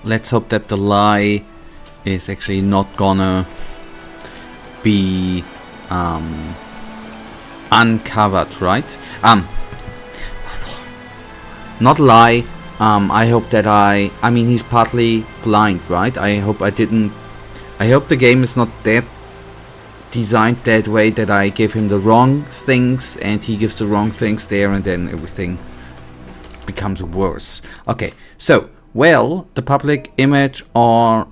Let's hope that the lie is actually not gonna be uncovered, right? Not lie. I hope that I mean, he's partly blind, right? I hope the game is not that designed that way that I give him the wrong things and he gives the wrong things there and then everything becomes worse. Okay, so, well, the public image or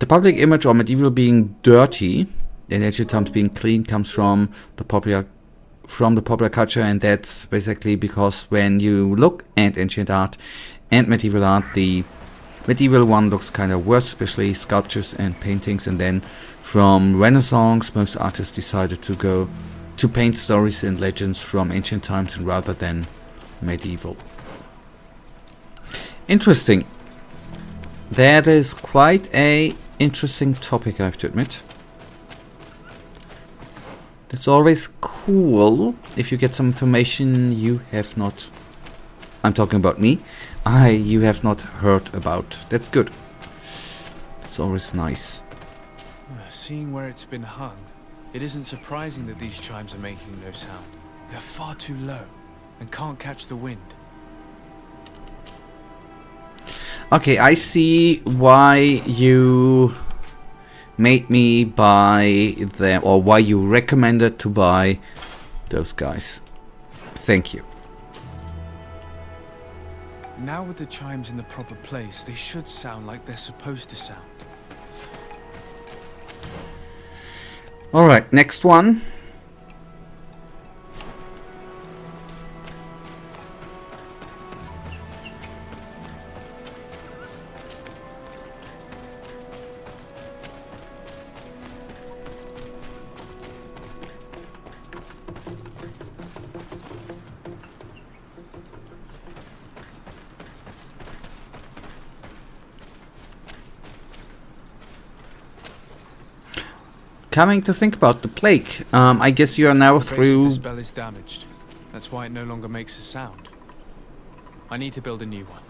medieval being dirty and ancient times being clean comes from the popular culture, and that's basically because when you look at ancient art and medieval art, the medieval one looks kind of worse, especially sculptures and paintings, and then from Renaissance most artists decided to go to paint stories and legends from ancient times rather than medieval. Interesting. That is quite a interesting topic, I have to admit. It's always cool if you get some information you have not, I'm talking about me, you have not heard about. That's good. It's always nice. Seeing where it's been hung, it isn't surprising that these chimes are making no sound. They're far too low and can't catch the wind. Okay, I see why you made me buy them, or why you recommended to buy those guys. Thank you. Now with the chimes in the proper place, they should sound like they're supposed to sound. Alright, next one. Coming to think about the plague, I guess you are now through... The spell is damaged. That's why it no longer makes a sound. I need to build a new one.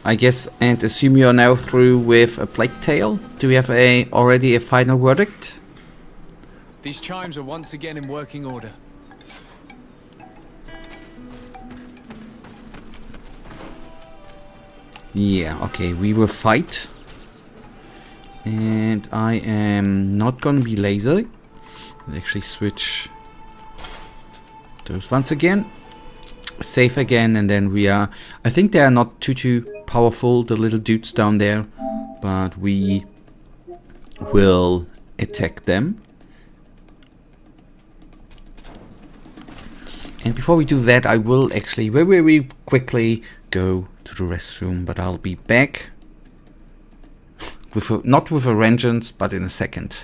I guess, and assume you're now through with a plague tale? Do we have already a final verdict? These chimes are once again in working order. Yeah, okay, we will fight. And I am not gonna be lazy. I'll actually switch those once again. Save again, and then we are... I think they are not too powerful, the little dudes down there. But we will attack them. And before we do that, I will actually very quickly go to the restroom. But I'll be back. Not with a vengeance, but in a second.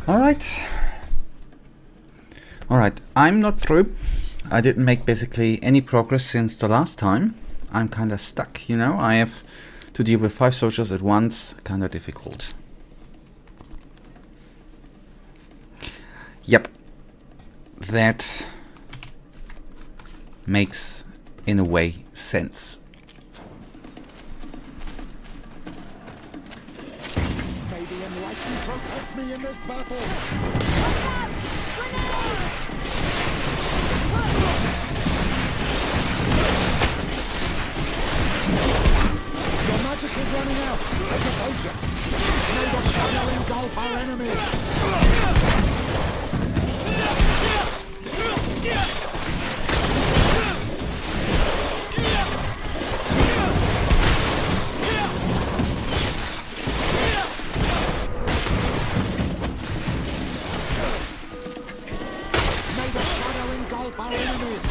Alright. Alright, I'm not through. I didn't make basically any progress since the last time. I'm kinda stuck, you know. I have to deal with 5 soldiers at once. Kinda difficult. Yep. That makes, in a way, sense. May the enlightened protect me in this battle. Your magic is running out. Take a potion. May the shadow engulf our enemies. May the shadow engulf our enemies.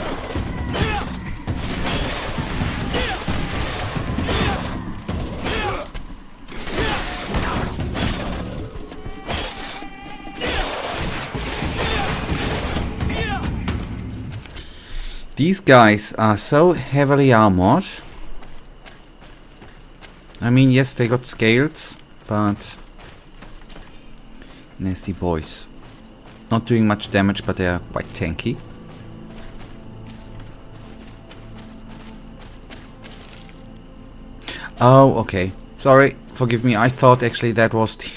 These guys are so heavily armored. I mean, yes, they got scales, but nasty boys. Not doing much damage, but they are quite tanky. Oh, okay. Sorry, forgive me. I thought actually that was the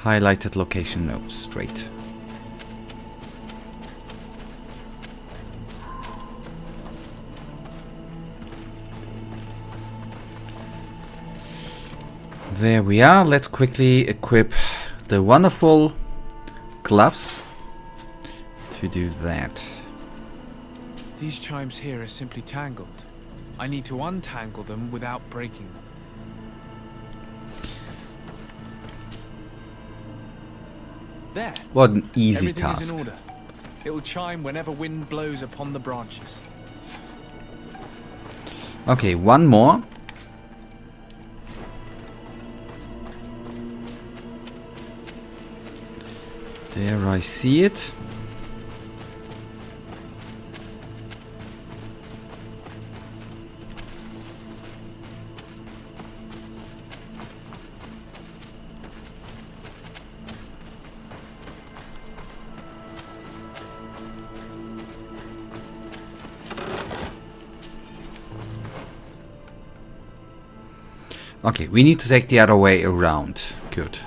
highlighted location. No, straight. There we are. Let's quickly equip the wonderful gloves to do that. These chimes here are simply tangled. I need to untangle them without breaking them. There. What an easy Everything is task. in order. It will chime whenever wind blows upon the branches. Okay, one more. There, I see it. Okay, we need to take the other way around. Good.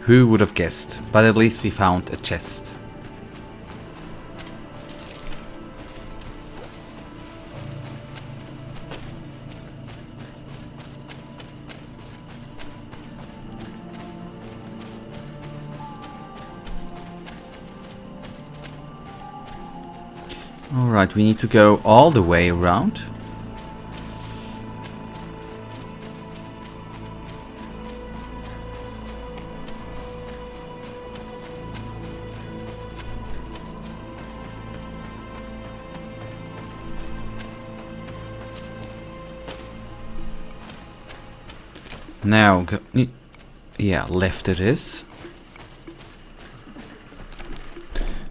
Who would have guessed? But at least we found a chest. Alright, we need to go all the way around. Now, go, yeah, left it is.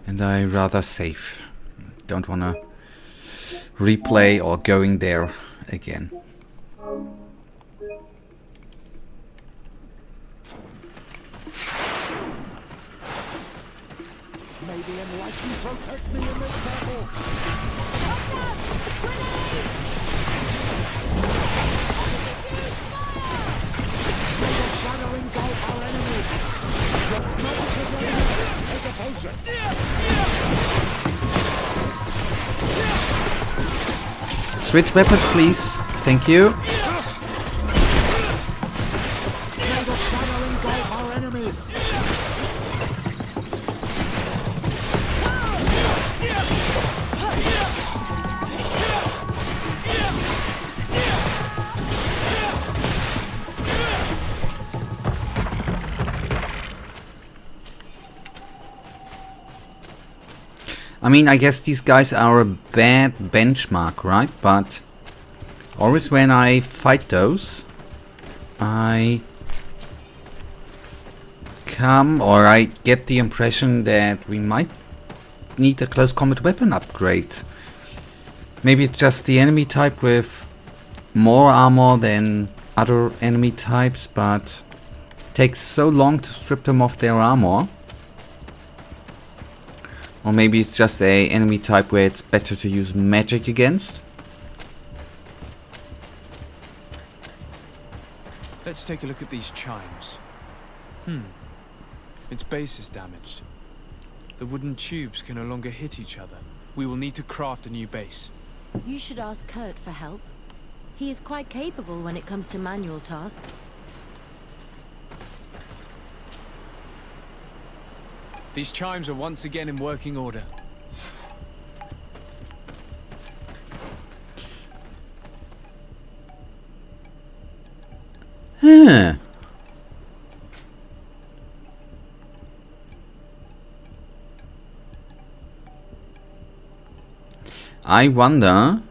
And I rather safe. Don't wanna replay or going there again. May the enlightened protect me in this battle. May the shadow engulf our enemies. Your magic is running out. Take a potion. Switch weapons, please. Thank you. May the shadow engulf our enemies. I mean, I guess these guys are a bad benchmark, right? But always when I fight those, I get the impression that we might need a close combat weapon upgrade. Maybe it's just the enemy type with more armor than other enemy types, but it takes so long to strip them of their armor. Or maybe it's just a enemy type where it's better to use magic against. Let's take a look at these chimes. Its base is damaged. The wooden tubes can no longer hit each other. We will need to craft a new base. You should ask Kurt for help. He is quite capable when it comes to manual tasks. These chimes are once again in working order. Huh. I wonder.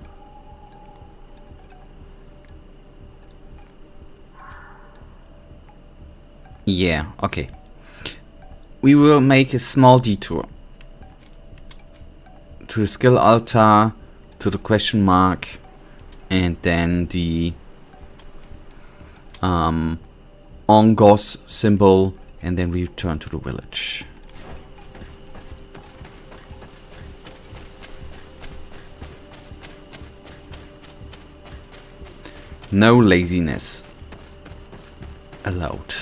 Yeah, okay. We will make a small detour to the skill altar, to the question mark, and then the Ongos symbol, and then we return to the village. No laziness allowed.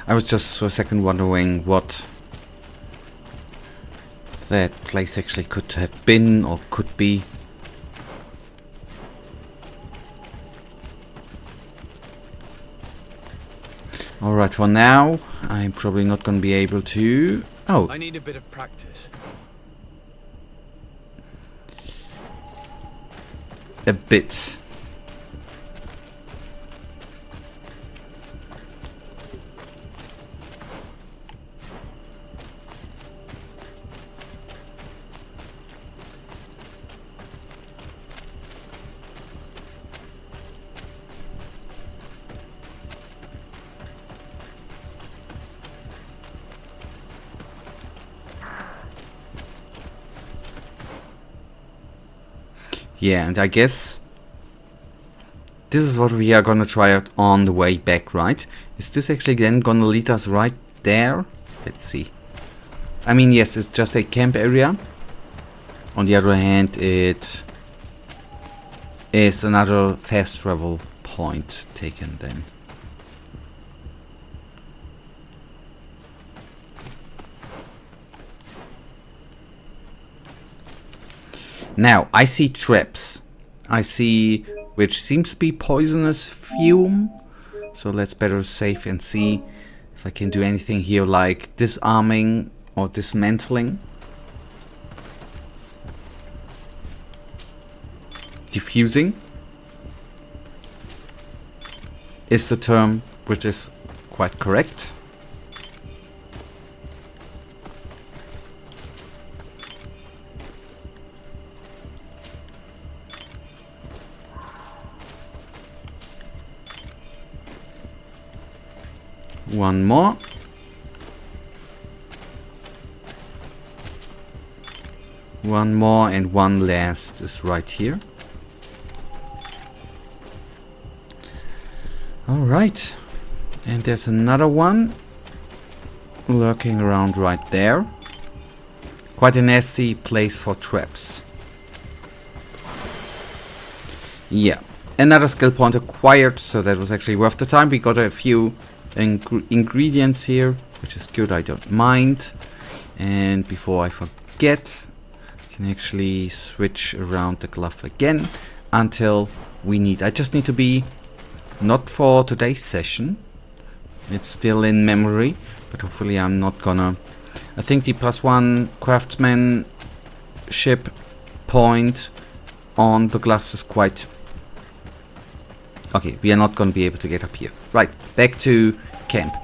I was just for a second wondering what that place actually could have been or could be. Alright, for now, I'm probably not going to be able to... Oh. I need a bit of practice. A bit. Yeah, and I guess this is what we are gonna try out on the way back, right? Is this actually then gonna lead us right there? Let's see. I mean, yes, it's just a camp area. On the other hand, it is another fast travel point taken then. Now, I see traps. I see which seems to be poisonous fume. So let's better save and see if I can do anything here like disarming or dismantling. Diffusing is the term which is quite correct. One more. One more and one last is right here. Alright. And there's another one lurking around right there. Quite a nasty place for traps. Yeah. Another skill point acquired, so that was actually worth the time. We got a few ingredients here, which is good, I don't mind. And before I forget, I can actually switch around the glove again until we need. I just need to be, not for today's session, it's still in memory, but hopefully I'm not gonna. I think the +1 craftsmanship point on the gloves is quite. Okay, we are not going to be able to get up here. Right, back to camp.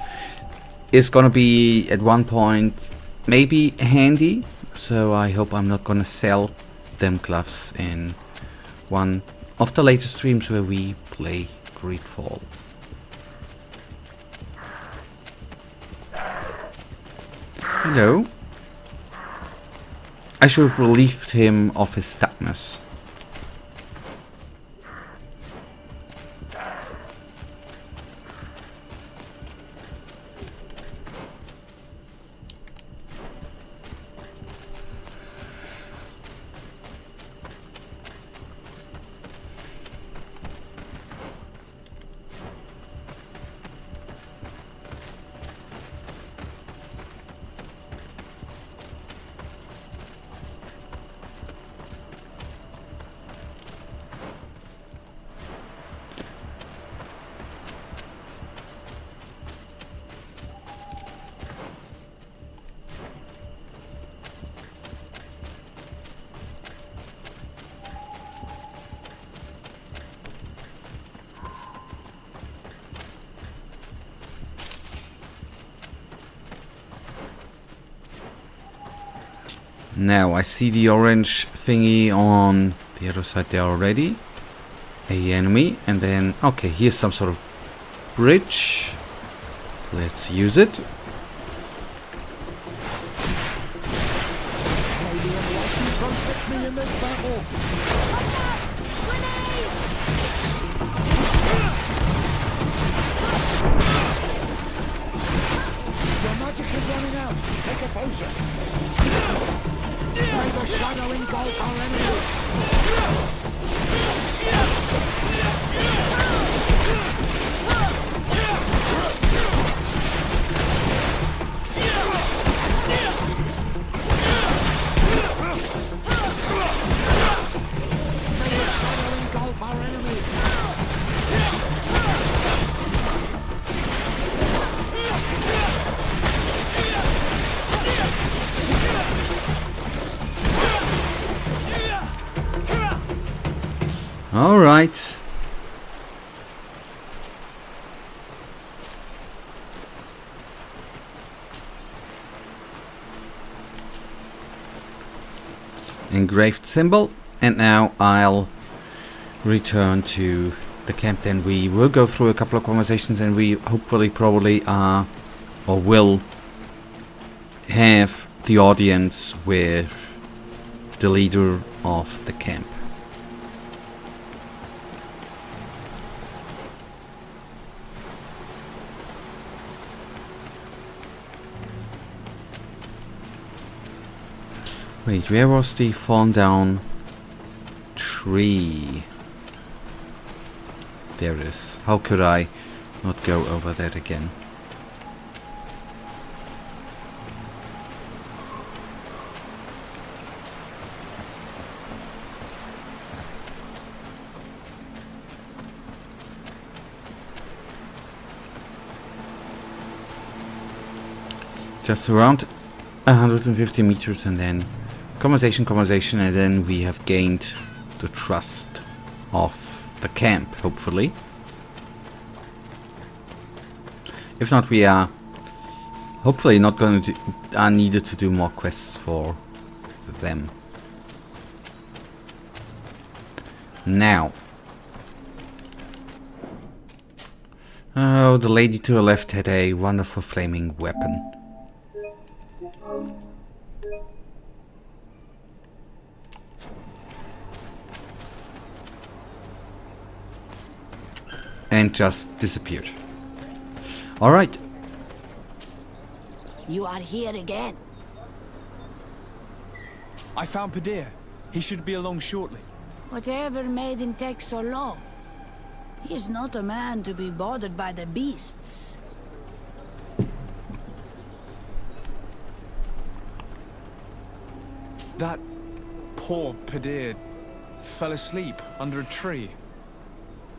It's going to be at one point maybe handy, so I hope I'm not gonna sell them gloves in one of the later streams where we play GreedFall. Hello. I should have relieved him of his stuckness. Now I see the orange thingy on the other side there already. A enemy, and then okay, here's some sort of bridge. Let's use it. Your magic is running out. Take a potion. May the shadow engulf our enemies. All right. Engraved symbol, and now I'll return to the camp. Then we will go through a couple of conversations, and we hopefully probably are or will have the audience with the leader of the camp. Wait, where was the fallen down tree? There it is. How could I not go over that again? Just around 150 meters, and then conversation, and then we have gained the trust of the camp, hopefully. If not, we are hopefully not going to are needed to do more quests for them. Now, oh, the lady to the left had a wonderful flaming weapon. And just disappeared. All right. You are here again. I found Teer. He should be along shortly. Whatever made him take so long? He is not a man to be bothered by the beasts. That poor Teer fell asleep under a tree.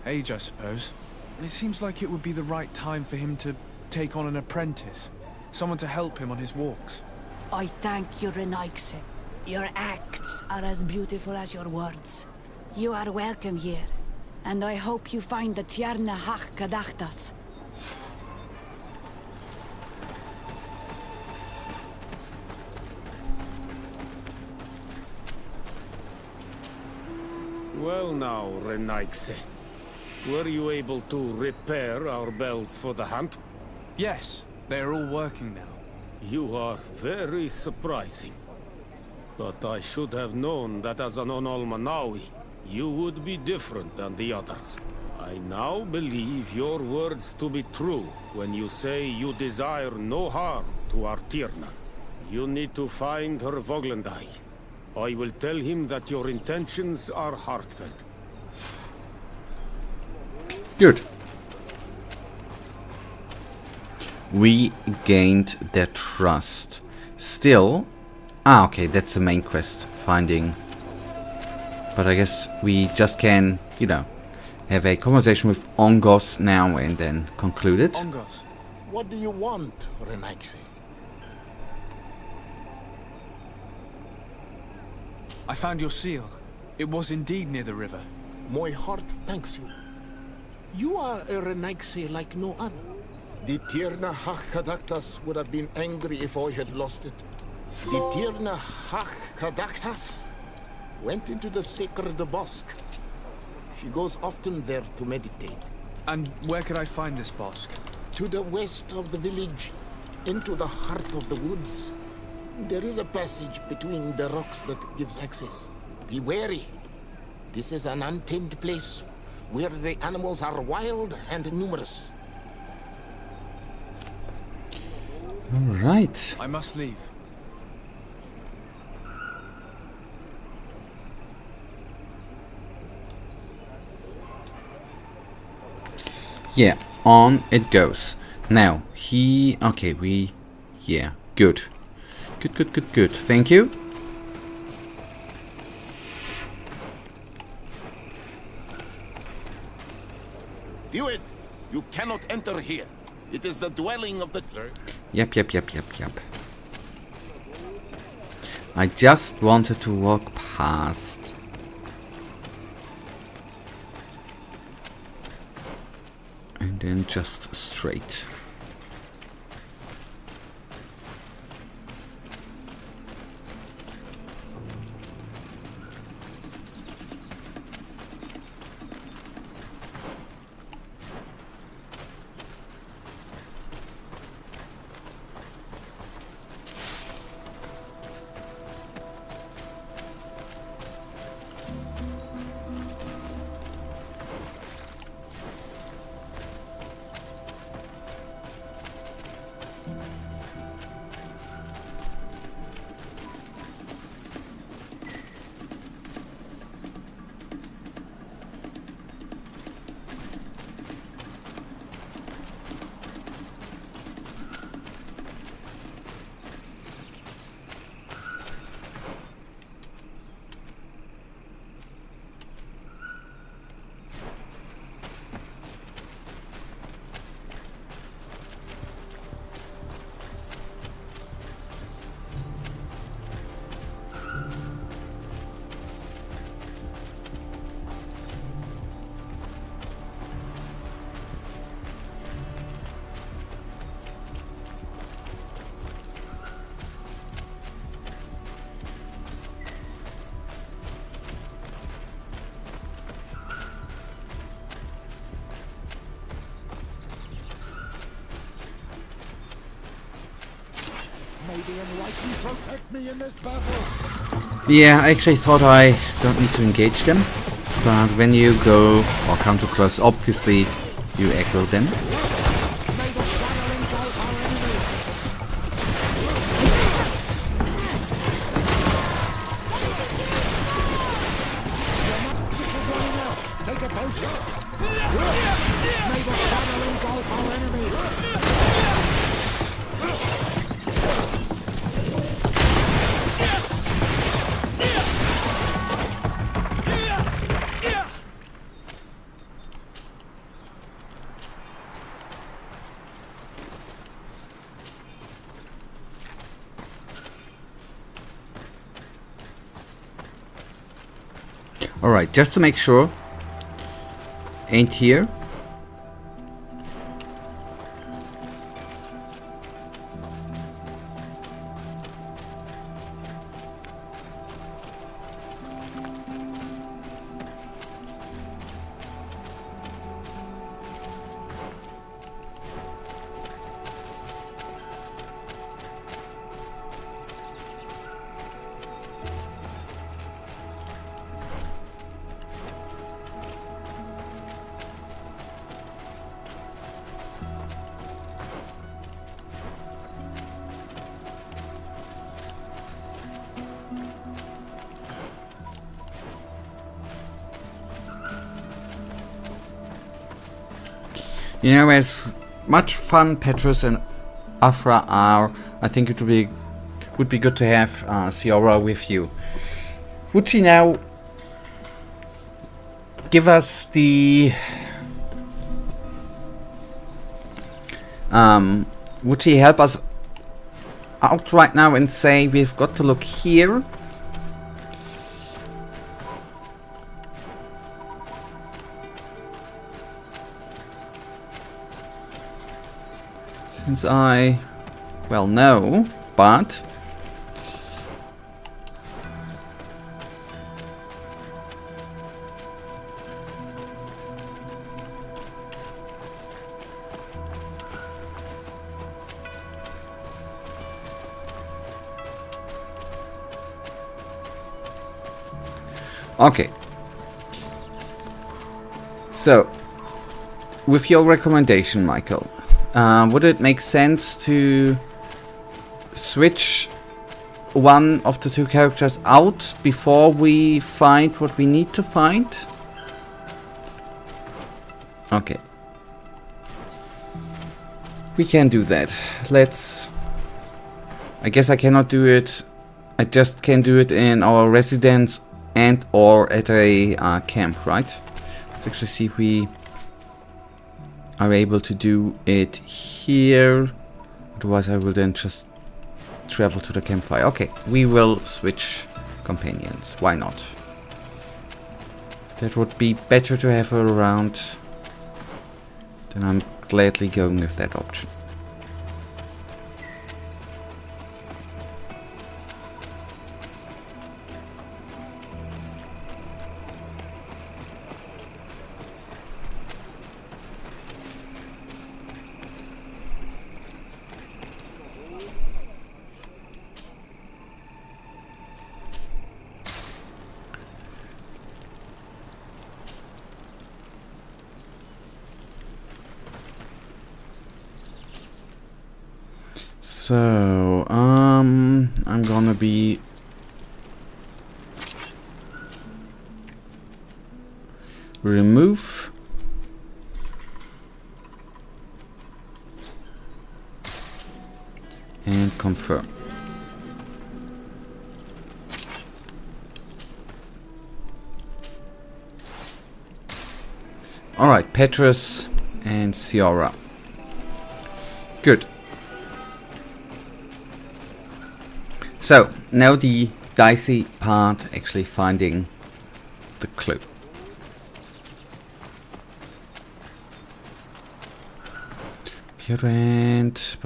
Age, I suppose. It seems like it would be the right time for him to take on an apprentice. Someone to help him on his walks. I thank you, Renaikse. Your acts are as beautiful as your words. You are welcome here, and I hope you find the Tierna Hach Kadachtas. Well now, Renaigse. Were you able to repair our bells for the hunt? Yes, they are all working now. You are very surprising. But I should have known that as an Onolmanawi, you would be different than the others. I now believe your words to be true when you say you desire no harm to our Tiernan. You need to find her Voglendai. I will tell him that your intentions are heartfelt. Good. We gained their trust. Still... Ah, okay, that's the main quest. Finding... But I guess we just can, you know, have a conversation with Ongos now and then conclude it. Ongos. What do you want, Renaigse? I found your seal. It was indeed near the river. My heart thanks you. You are a Renaigse like no other. The Tierna Hachadaktas would have been angry if I had lost it. The Tierna Hachadaktas went into the sacred bosque. She goes often there to meditate. And where could I find this bosque? To the west of the village, into the heart of the woods. There is a passage between the rocks that gives access. Be wary. This is an untamed place where the animals are wild and numerous. All right. I must leave. Yeah, on it goes. Now, okay, yeah, good. Good. Thank you. Do it! You cannot enter here. It is the dwelling of the... Yep. I just wanted to walk past. And then just straight. Yeah, I actually thought I don't need to engage them, but when you go or come too close, obviously you aggro them. Alright, just to make sure, ain't here. You know, as much fun Petrus and Afra are, I think it would be good to have Ciora with you. Would she now give us the... would she help us out right now and say we've got to look here? Since I, well, no, but okay. So, with your recommendation, Michael, would it make sense to switch one of the two characters out before we find what we need to find? Okay. We can do that. Let's... I guess I cannot do it. I just can do it in our residence and or at a camp, right? Let's actually see if we are able to do it here. Otherwise I will then just travel to the campfire. Okay, we will switch companions. Why not? That would be better to have her around. Then I'm gladly going with that option. So, I'm gonna be remove and confirm. All right, Petrus and Ciora. Good. So, now the dicey part, actually finding the clue. Current...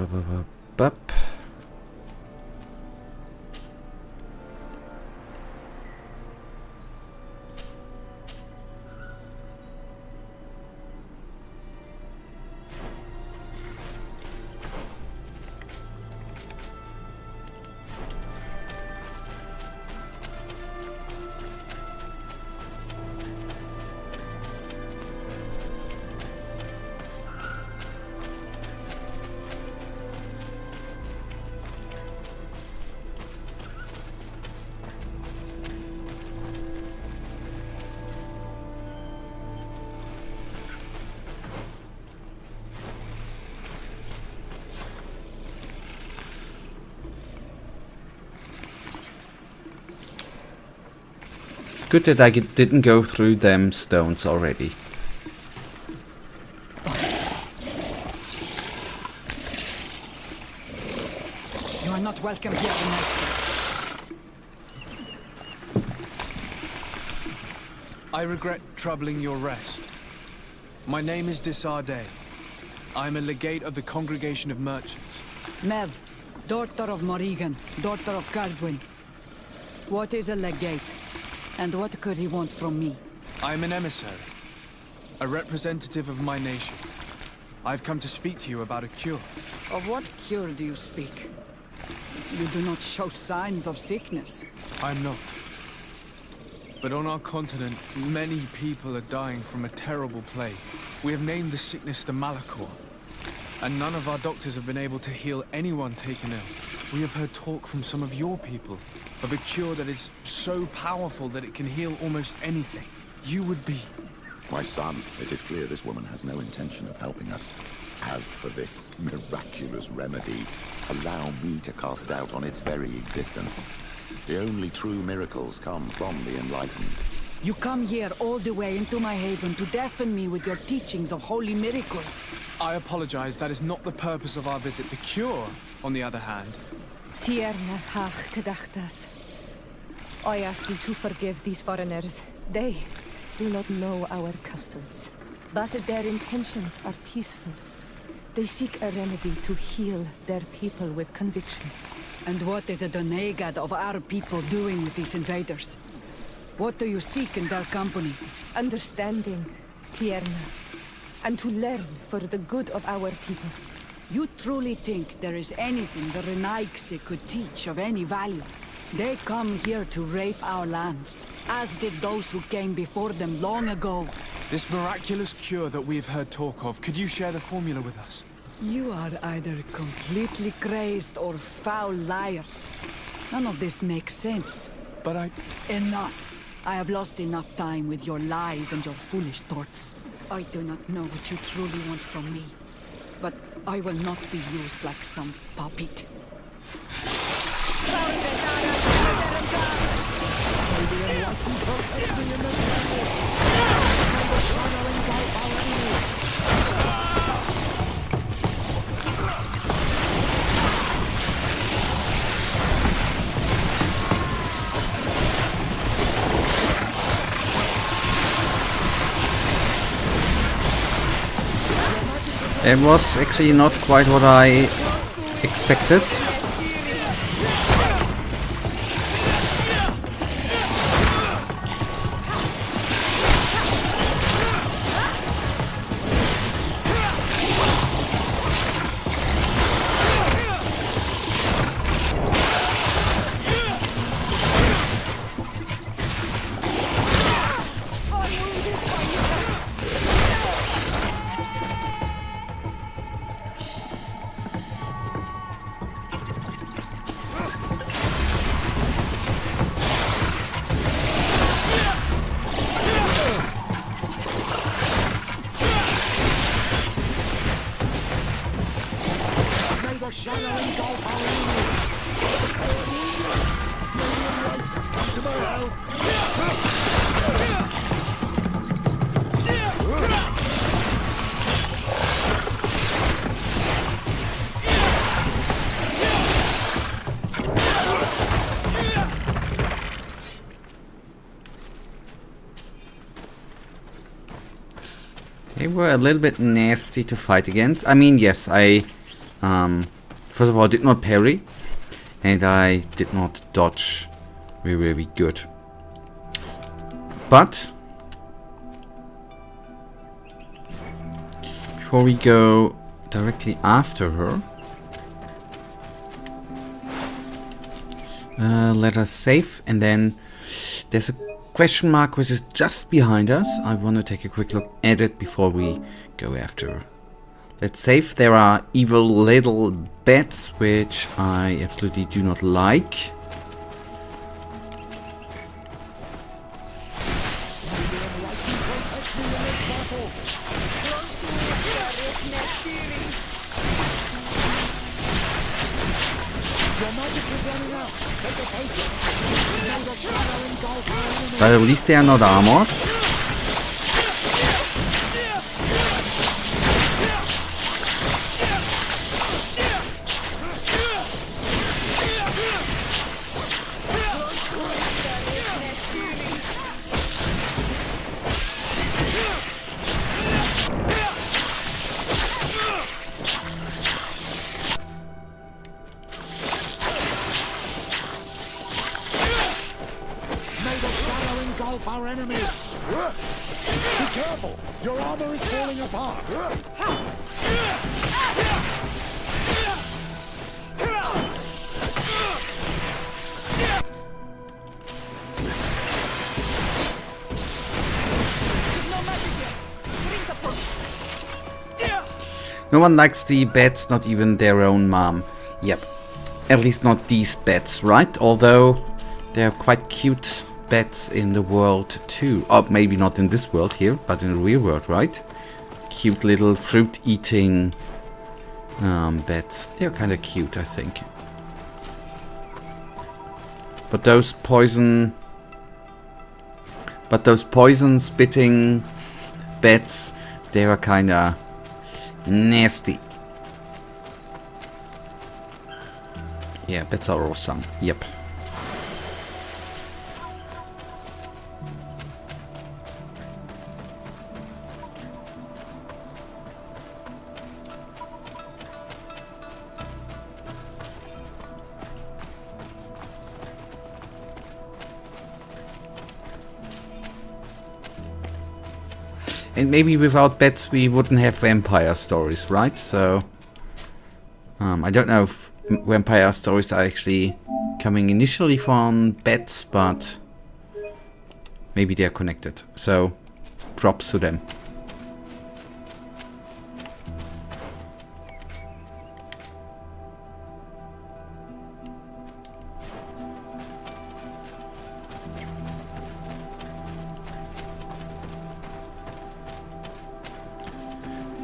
Good that I didn't go through them stones already. You are not welcome here tonight, sir. I regret troubling your rest. My name is Sardet. I'm a legate of the Congregation of Merchants. Mev, daughter of Morrigan, daughter of Cardwin. What is a legate? And what could he want from me? I'm an emissary, a representative of my nation. I've come to speak to you about a cure. Of what cure do you speak? You do not show signs of sickness. I'm not. But on our continent, many people are dying from a terrible plague. We have named the sickness the Malachor, and none of our doctors have been able to heal anyone taken ill. We have heard talk from some of your people of a cure that is so powerful that it can heal almost anything. You would be My son, it is clear this woman has no intention of helping us. As for this miraculous remedy, allow me to cast doubt on its very existence. The only true miracles come from the enlightened. You come here all the way into my haven to deafen me with your teachings of holy miracles. I apologize, that is not the purpose of our visit. The cure, on the other hand. Tierna hach kedachtas. I ask you to forgive these foreigners. They do not know our customs, but their intentions are peaceful. They seek a remedy to heal their people with conviction. And what is a denegad of our people doing with these invaders? What do you seek in their company? Understanding, Tierna, and to learn for the good of our people. You truly think there is anything the Renaigse could teach of any value? They come here to rape our lands, as did those who came before them long ago. This miraculous cure that we've heard talk of, could you share the formula with us? You are either completely crazed or foul liars. None of this makes sense. But Enough! I have lost enough time with your lies and your foolish thoughts. I do not know what you truly want from me, but I will not be used like some puppet. It was actually not quite what I expected. They were a little bit nasty to fight against. I mean, yes, I first of all did not parry, and I did not dodge very good. But before we go directly after her, let us save, and then there's a question mark which is just behind us. I want to take a quick look at it before we go after her. Let's save. There are evil little bats which I absolutely do not like. But at least they are not armored. Our enemies! Be careful! Your armor is falling apart! No one likes the bats, not even their own mom. Yep. At least not these bats, right? Although they're quite cute bats in the world too. Oh, maybe not in this world here, but in the real world, right? Cute little fruit-eating bats. They're kind of cute, I think. But those poison spitting bats, they are kind of nasty. Yeah, bats are awesome. Yep. And maybe without bats we wouldn't have vampire stories, right? So I don't know if vampire stories are actually coming initially from bats, but maybe they're connected. So props to them.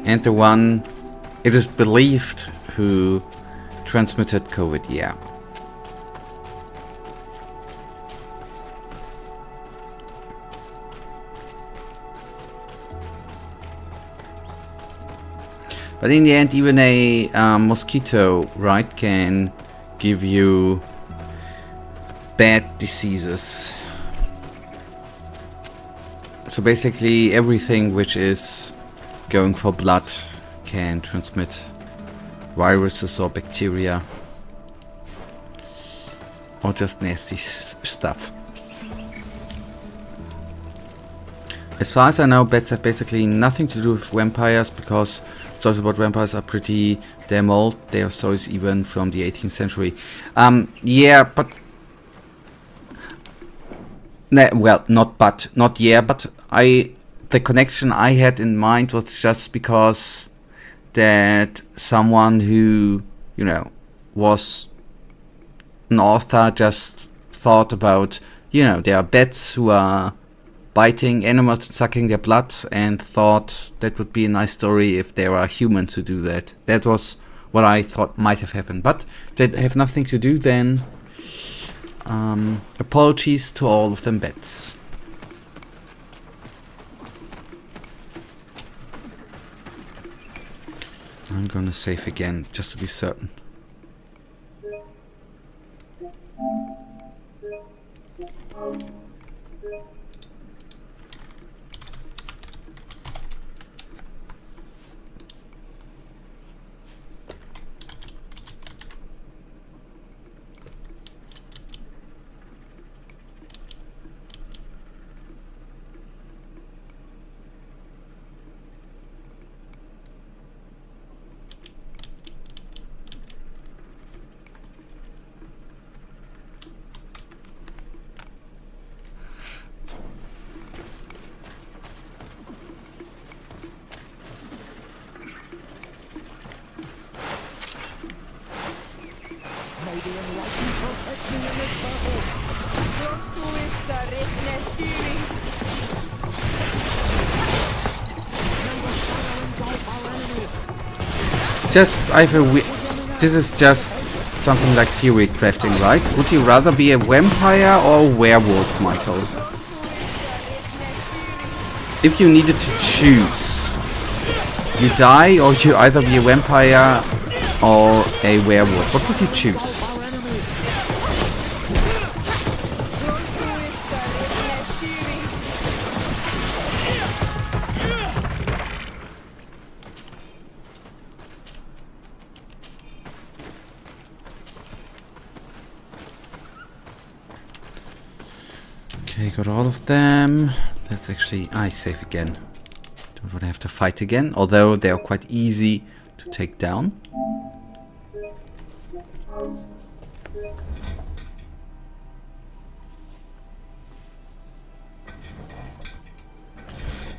And the one, it is believed, who transmitted COVID, yeah. But in the end, even a mosquito, right, can give you bad diseases. So basically everything which is going for blood can transmit viruses or bacteria or just nasty stuff. As far as I know, bats have basically nothing to do with vampires, because stories about vampires are pretty damn old. There are stories even from the 18th century. Yeah, but well, but the connection I had in mind was just because that someone who, you know, was an author just thought about, you know, there are bats who are biting animals and sucking their blood, and thought that would be a nice story if there are humans who do that. That was what I thought might have happened, but that have nothing to do then. Apologies to all of them bats. I'm gonna save again, just to be certain. This is just something like theory crafting, right? Would you rather be a vampire or a werewolf, Michael? If you needed to choose, you die, or you either be a vampire or a werewolf. What would you choose? Okay, got all of them. Let's actually... I save again. Don't want to have to fight again, although they are quite easy to take down.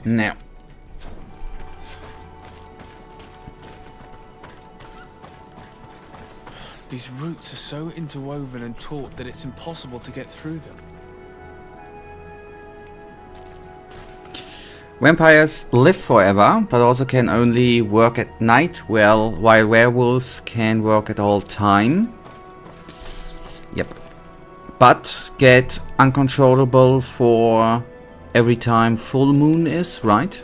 Now. These roots are so interwoven and taut that it's impossible to get through them. Vampires live forever, but also can only work at night, while werewolves can work at all time. Yep. But get uncontrollable for every time full moon is, right?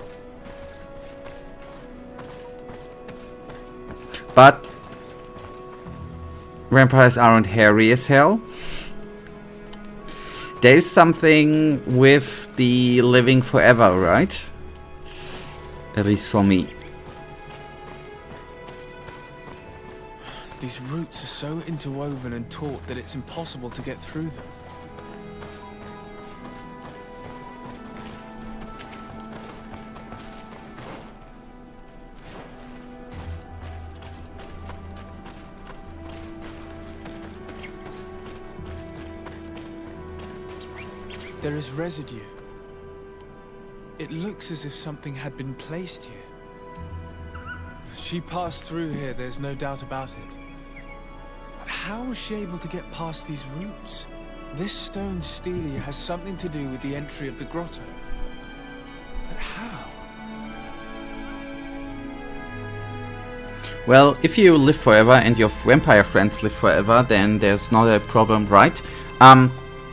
But vampires aren't hairy as hell. There's something with the living forever, right? At least for me. These roots are so interwoven and taut that it's impossible to get through them. There is residue. It looks as if something had been placed here. She passed through here, there's no doubt about it. But how was she able to get past these roots? This stone steely has something to do with the entry of the grotto. But how? Well, if you live forever and your vampire friends live forever, then there's not a problem, right?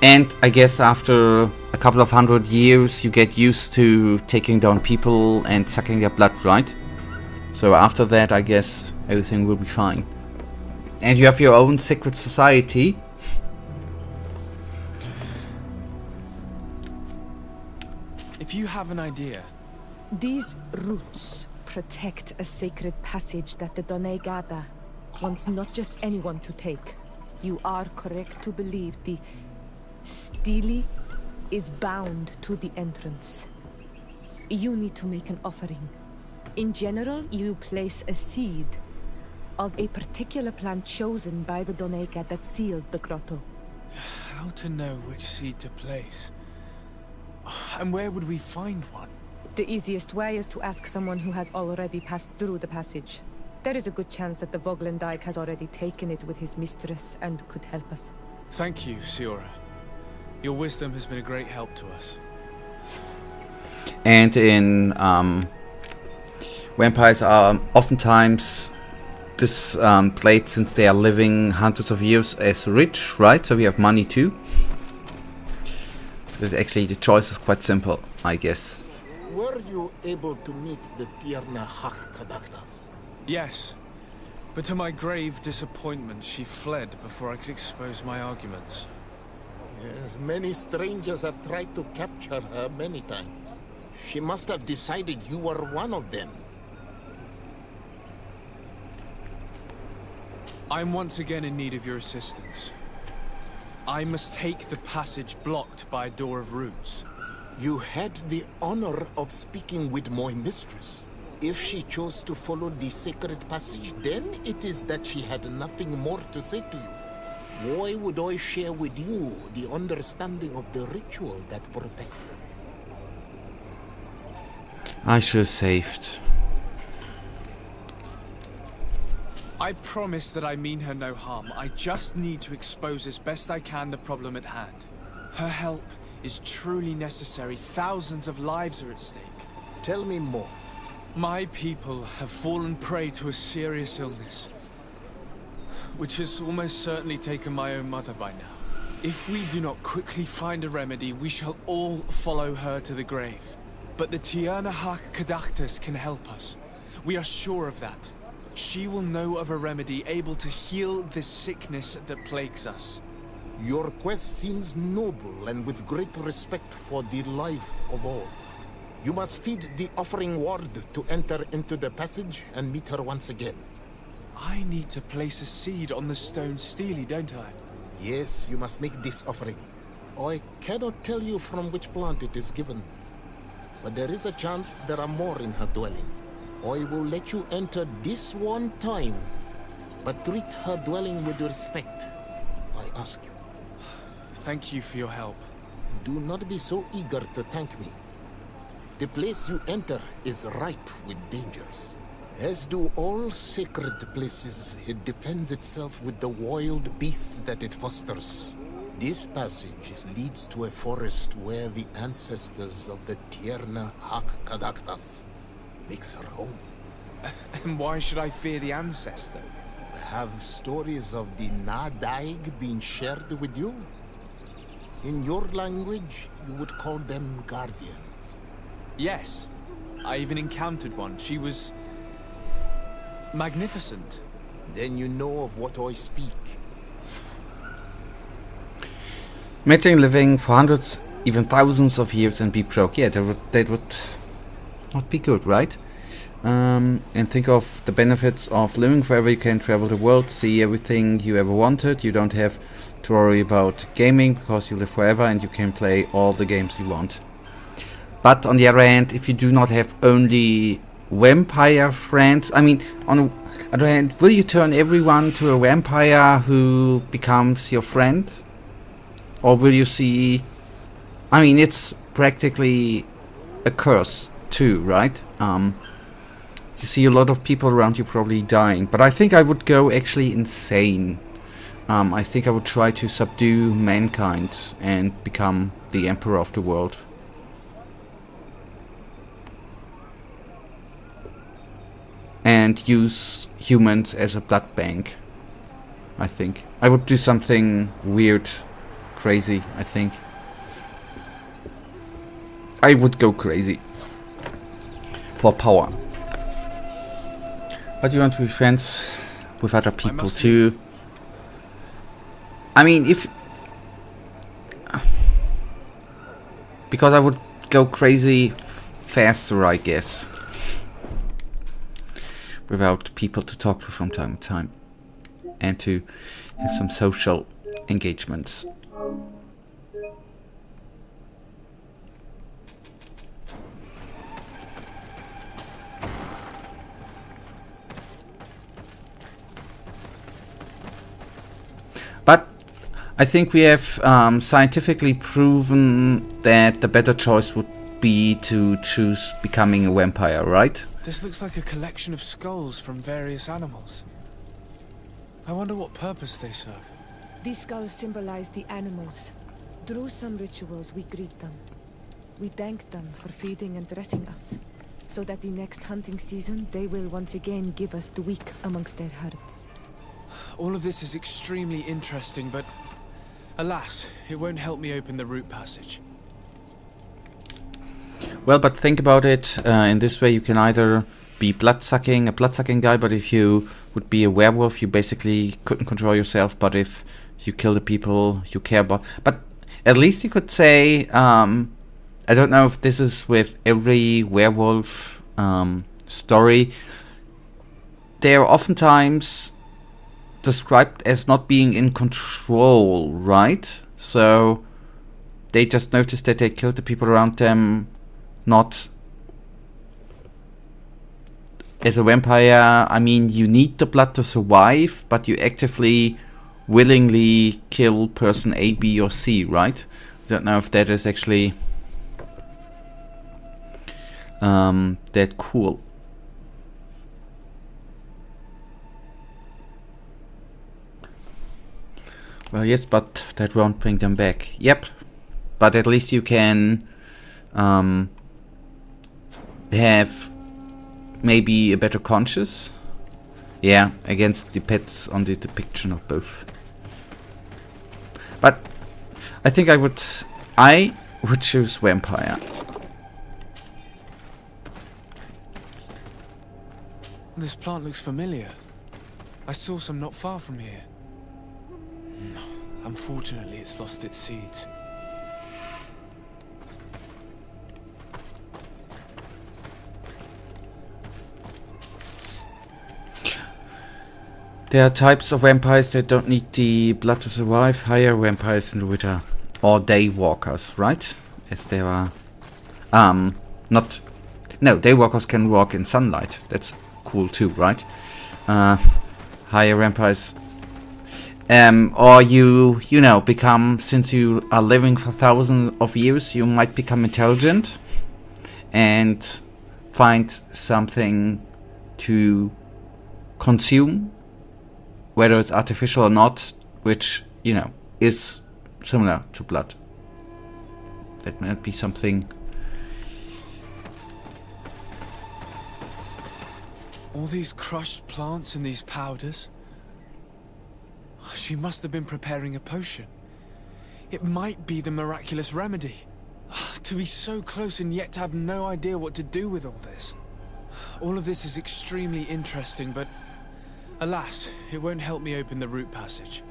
And I guess after a couple of 100 years you get used to taking down people and sucking their blood, right? So after that I guess everything will be fine. And you have your own secret society. If you have an idea. These roots protect a sacred passage that the Donegada wants not just anyone to take. You are correct to believe the Steely is bound to the entrance. You need to make an offering. In general, you place a seed of a particular plant chosen by the Donega that sealed the grotto. How to know which seed to place? And where would we find one? The easiest way is to ask someone who has already passed through the passage. There is a good chance that the Voglendike has already taken it with his mistress and could help us. Thank you, Siora. Your wisdom has been a great help to us. And in vampires are oftentimes displayed, since they are living hundreds of years, as rich, right? So we have money too. Because actually the choice is quite simple, I guess. Were you able to meet the Tierna Kadaktas? Yes, but to my grave disappointment, she fled before I could expose my arguments. Yes, many strangers have tried to capture her many times. She must have decided you were one of them. I'm once again in need of your assistance. I must take the passage blocked by a door of roots. You had the honor of speaking with my mistress. If she chose to follow the sacred passage, then it is that she had nothing more to say to you. Why would I share with you the understanding of the ritual that protects her? I should have saved. I promise that I mean her no harm. I just need to expose as best I can the problem at hand. Her help is truly necessary. Thousands of lives are at stake. Tell me more. My people have fallen prey to a serious illness, which has almost certainly taken my own mother by now. If we do not quickly find a remedy, we shall all follow her to the grave. But the Tiernahak Kadaktas can help us. We are sure of that. She will know of a remedy able to heal this sickness that plagues us. Your quest seems noble and with great respect for the life of all. You must feed the offering ward to enter into the passage and meet her once again. I need to place a seed on the stone steely, don't I? Yes, you must make this offering. I cannot tell you from which plant it is given, but there is a chance there are more in her dwelling. I will let you enter this one time, but treat her dwelling with respect, I ask you. Thank you for your help. Do not be so eager to thank me. The place you enter is ripe with dangers. As do all sacred places, it defends itself with the wild beasts that it fosters. This passage leads to a forest where the ancestors of the Tierna Hak makes her home. And why should I fear the ancestor? Have stories of the Nadaig been shared with you? In your language, you would call them guardians. Yes. I even encountered one. She was... magnificent. Then you know of what I speak. Imagine living for hundreds, even thousands of years and be broke. Yeah, that would not be good, right? And think of the benefits of living forever. You can travel the world, see everything you ever wanted. You don't have to worry about gaming because you live forever and you can play all the games you want. But on the other hand, if you do not have only vampire friends, I mean, on the other hand, will you turn everyone to a vampire who becomes your friend? Or will you see... I mean, it's practically a curse too, right? You see a lot of people around you probably dying. But I think I would go actually insane. I think I would try to subdue mankind and become the emperor of the world. And use humans as a blood bank, I think. I would do something weird, crazy, I think. I would go crazy. For power. But you want to be friends with other people too. I mean, if... because I would go crazy faster, I guess. Without people to talk to from time to time. And to have some social engagements. But I think we have scientifically proven that the better choice would be to choose becoming a vampire, right? This looks like a collection of skulls from various animals. I wonder what purpose they serve. These skulls symbolize the animals. Through some rituals, we greet them. We thank them for feeding and dressing us, so that the next hunting season, they will once again give us the weak amongst their herds. All of this is extremely interesting, but alas, it won't help me open the root passage. Well, but think about it. In this way, you can either be a blood-sucking guy, but if you would be a werewolf, you basically couldn't control yourself. But if you kill the people you care about, but at least you could say, I don't know if this is with every werewolf story. They are oftentimes described as not being in control, right? So they just noticed that they killed the people around them, not as a vampire. I mean, you need the blood to survive, but you actively, willingly kill person A, B, or C, right? I don't know if that is actually that cool. Well, yes, but that won't bring them back. Yep, but at least you can have maybe a better conscience. Yeah, again, depends on the depiction of both. But I think I would choose vampire. This plant looks familiar. I saw some not far from here. Unfortunately, it's lost its seeds. There are types of vampires that don't need the blood to survive. Higher vampires in the winter, or daywalkers, right? As there are, daywalkers can walk in sunlight. That's cool too, right? Higher vampires, or you know, become, since you are living for thousands of years, you might become intelligent and find something to consume, whether it's artificial or not, which, you know, is similar to blood. That might be something. All these crushed plants and these powders. She must have been preparing a potion. It might be the miraculous remedy. To be so close and yet to have no idea what to do with all this. All of this is extremely interesting, but alas, it won't help me open the root passage.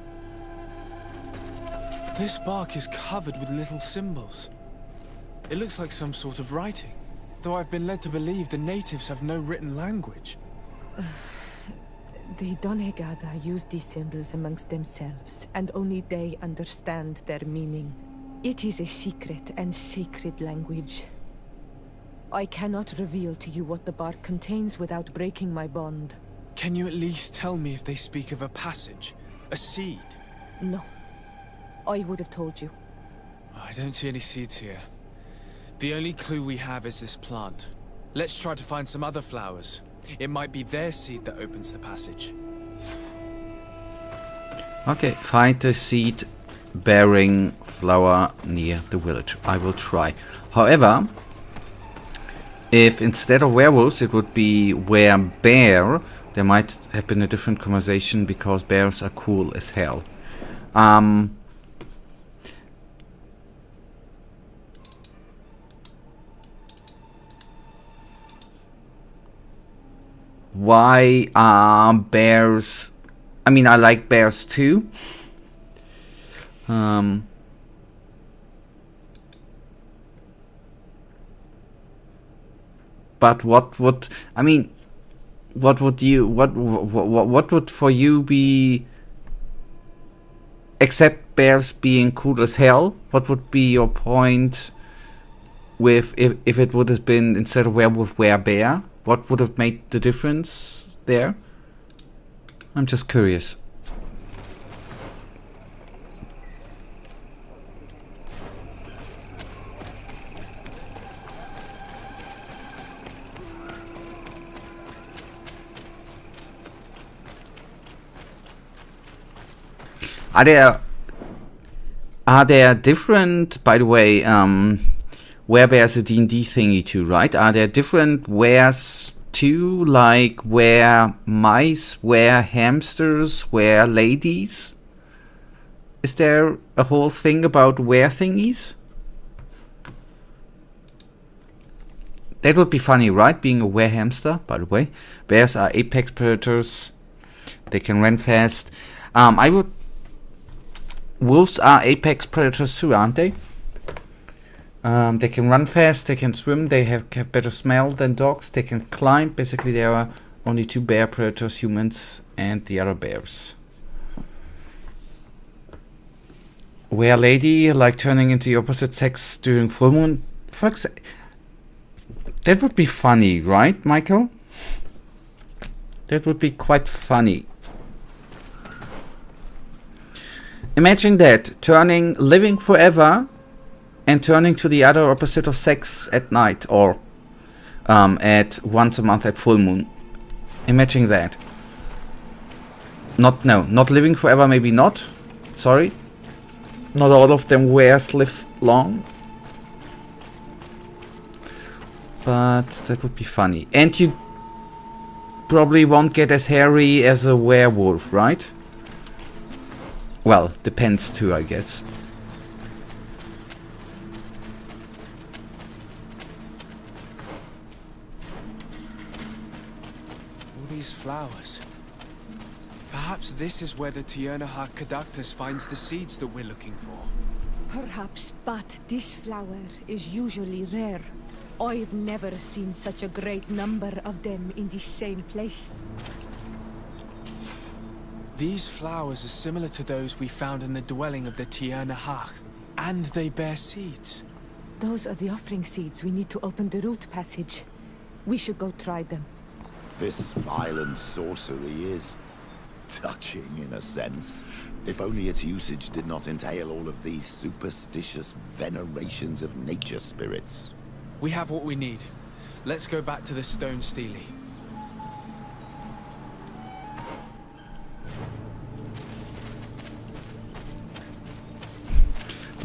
This bark is covered with little symbols. It looks like some sort of writing, though I've been led to believe the natives have no written language. The Donegada use these symbols amongst themselves, and only they understand their meaning. It is a secret and sacred language. I cannot reveal to you what the bark contains without breaking my bond. Can you at least tell me if they speak of a passage? A seed? No. I would have told you. I don't see any seeds here. The only clue we have is this plant. Let's try to find some other flowers. It might be their seed that opens the passage. Okay, find the seed bearing flower near the village. I will try. However, if instead of werewolves it would be were-bear, there might have been a different conversation because bears are cool as hell. Why are bears... I mean, I like bears too. But what would... I mean, what would you... What would for you be... Except bears being cool as hell, what would be your point with... If it would have been, instead of werewolf, were-bear? What would have made the difference there? I'm just curious. Are there different, by the way, werebear's a D&D thingy too, right? Are there different wares too, like were mice, were hamsters, were ladies? Is there a whole thing about were thingies? That would be funny, right? Being a were hamster, by the way. Bears are apex predators. They can run fast. Wolves are apex predators too, aren't they? They can run fast, they can swim, they have better smell than dogs, they can climb. Basically, there are only two bear predators, humans and the other bears. Were lady, like turning into the opposite sex during full moon? That would be funny, right, Michael? That would be quite funny. Imagine that, living forever and turning to the other opposite of sex at night, or at once a month at full moon. Imagine that. Not living forever, maybe not. Sorry. Not all of them wears live long. But that would be funny. And you probably won't get as hairy as a werewolf, right? Well, depends too, I guess. All these flowers. Perhaps this is where the Tiernahak Caductus finds the seeds that we're looking for. Perhaps, but this flower is usually rare. I've never seen such a great number of them in the same place. These flowers are similar to those we found in the dwelling of the Tiernahak, and they bear seeds. Those are the offering seeds. We need to open the root passage. We should go try them. This island sorcery is touching in a sense. If only its usage did not entail all of these superstitious venerations of nature spirits. We have what we need. Let's go back to the stone stele.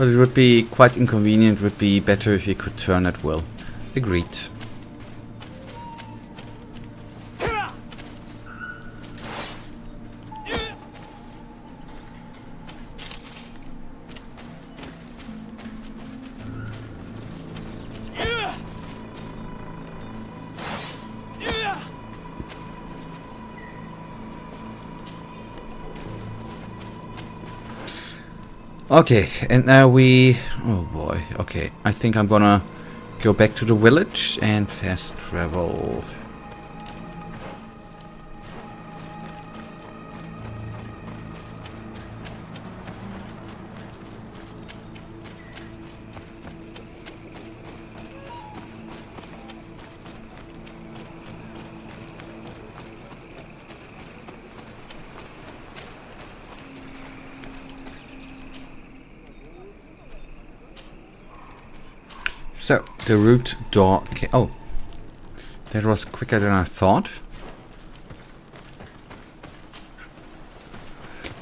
But it would be quite inconvenient, would be better if you could turn at will. Agreed. Okay, and now we... Oh boy, okay. I think I'm gonna go back to the village and fast travel. So, the root door... Okay. Oh, that was quicker than I thought.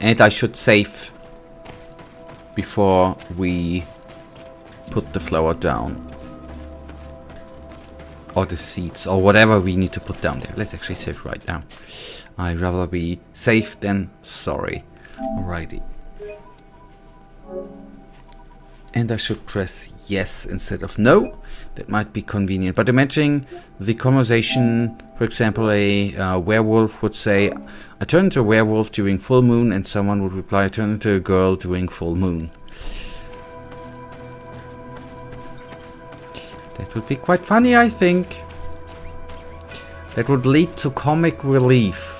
And I should save before we put the flower down. Or the seeds, or whatever we need to put down there. Let's actually save right now. I'd rather be safe than sorry. Alrighty. And I should press yes instead of no. That might be convenient. But imagine the conversation, for example, a werewolf would say, I turn into a werewolf during full moon, and someone would reply, I turn into a girl during full moon. That would be quite funny, I think. That would lead to comic relief.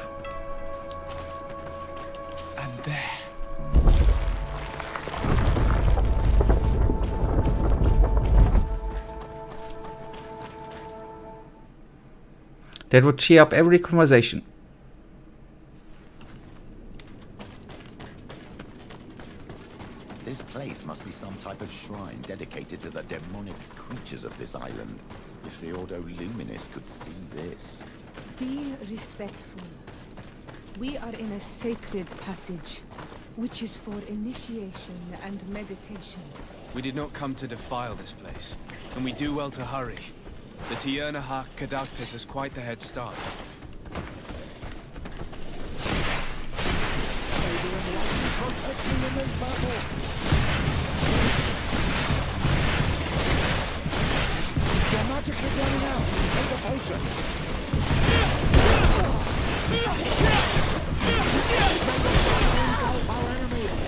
That would cheer up every conversation. This place must be some type of shrine dedicated to the demonic creatures of this island. If the Ordo Luminis could see this. Be respectful. We are in a sacred passage, which is for initiation and meditation. We did not come to defile this place, and we do well to hurry. The Teer Fradee has quite the head start. Protect me in this battle! Your magic is running out! Take a potion! Engulf our enemies!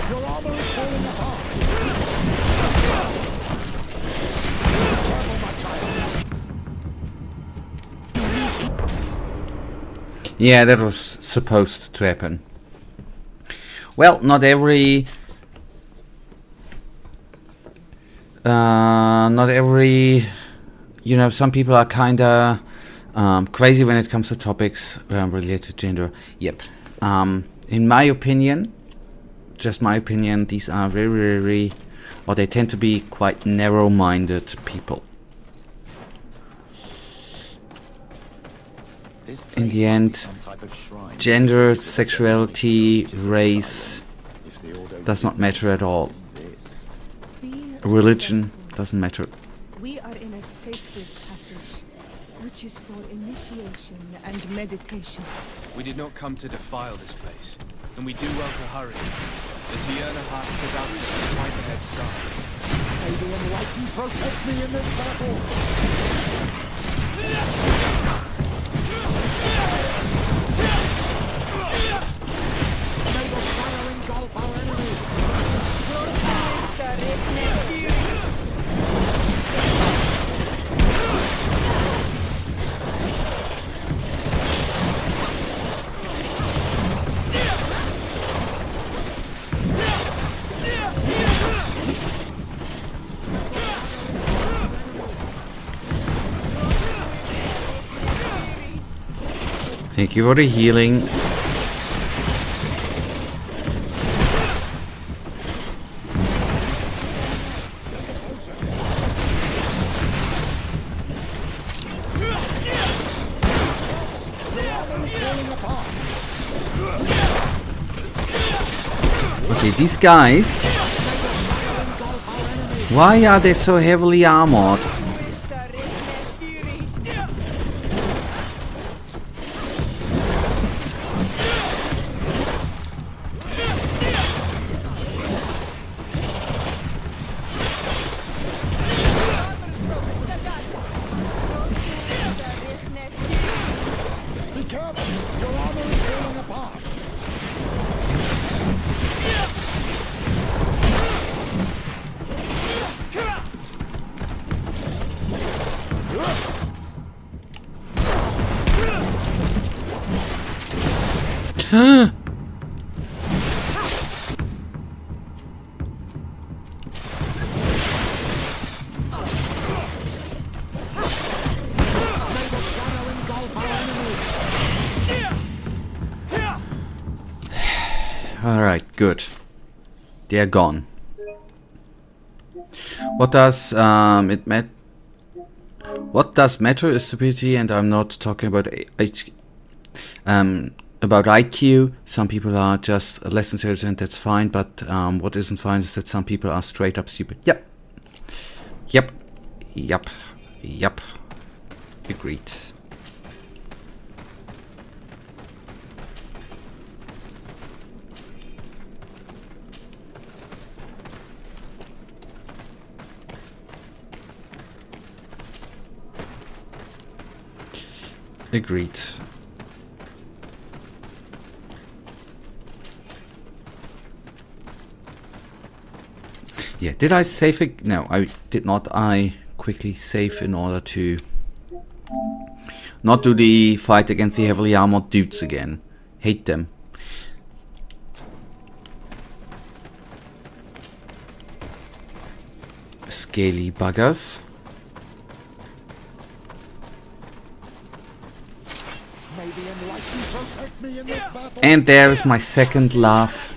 Your armor is falling apart! Careful, my child! Yeah, that was supposed to happen. Well, not every... you know, some people are kinda crazy when it comes to topics related to gender. Yep. In my opinion, just my opinion, these are very, or they tend to be quite narrow-minded people. In the end, gender, sexuality, race does not matter at all. Religion doesn't matter. We are in a sacred passage, which is for initiation and meditation. We did not come to defile this place, and we do well to hurry. The Teer Fradee has quite the head start. May the enlightened protect me in this battle! May the fire engulf our enemies! Thank you for the healing. Okay, these guys... Why are they so heavily armored? Be careful! Your armor is falling apart! Alright, good. They're gone. What does it matter? What does matter is stupidity, and I'm not talking about about IQ. Some people are just less intelligent, that's fine, but what isn't fine is that some people are straight up stupid. Yep. Yep. Yep. Yep. Agreed. Agreed. Yeah, did I save it? No, I did not. I quickly save in order to not do the fight against the heavily armored dudes again. Hate them. Scaly buggers. And there's my second laugh.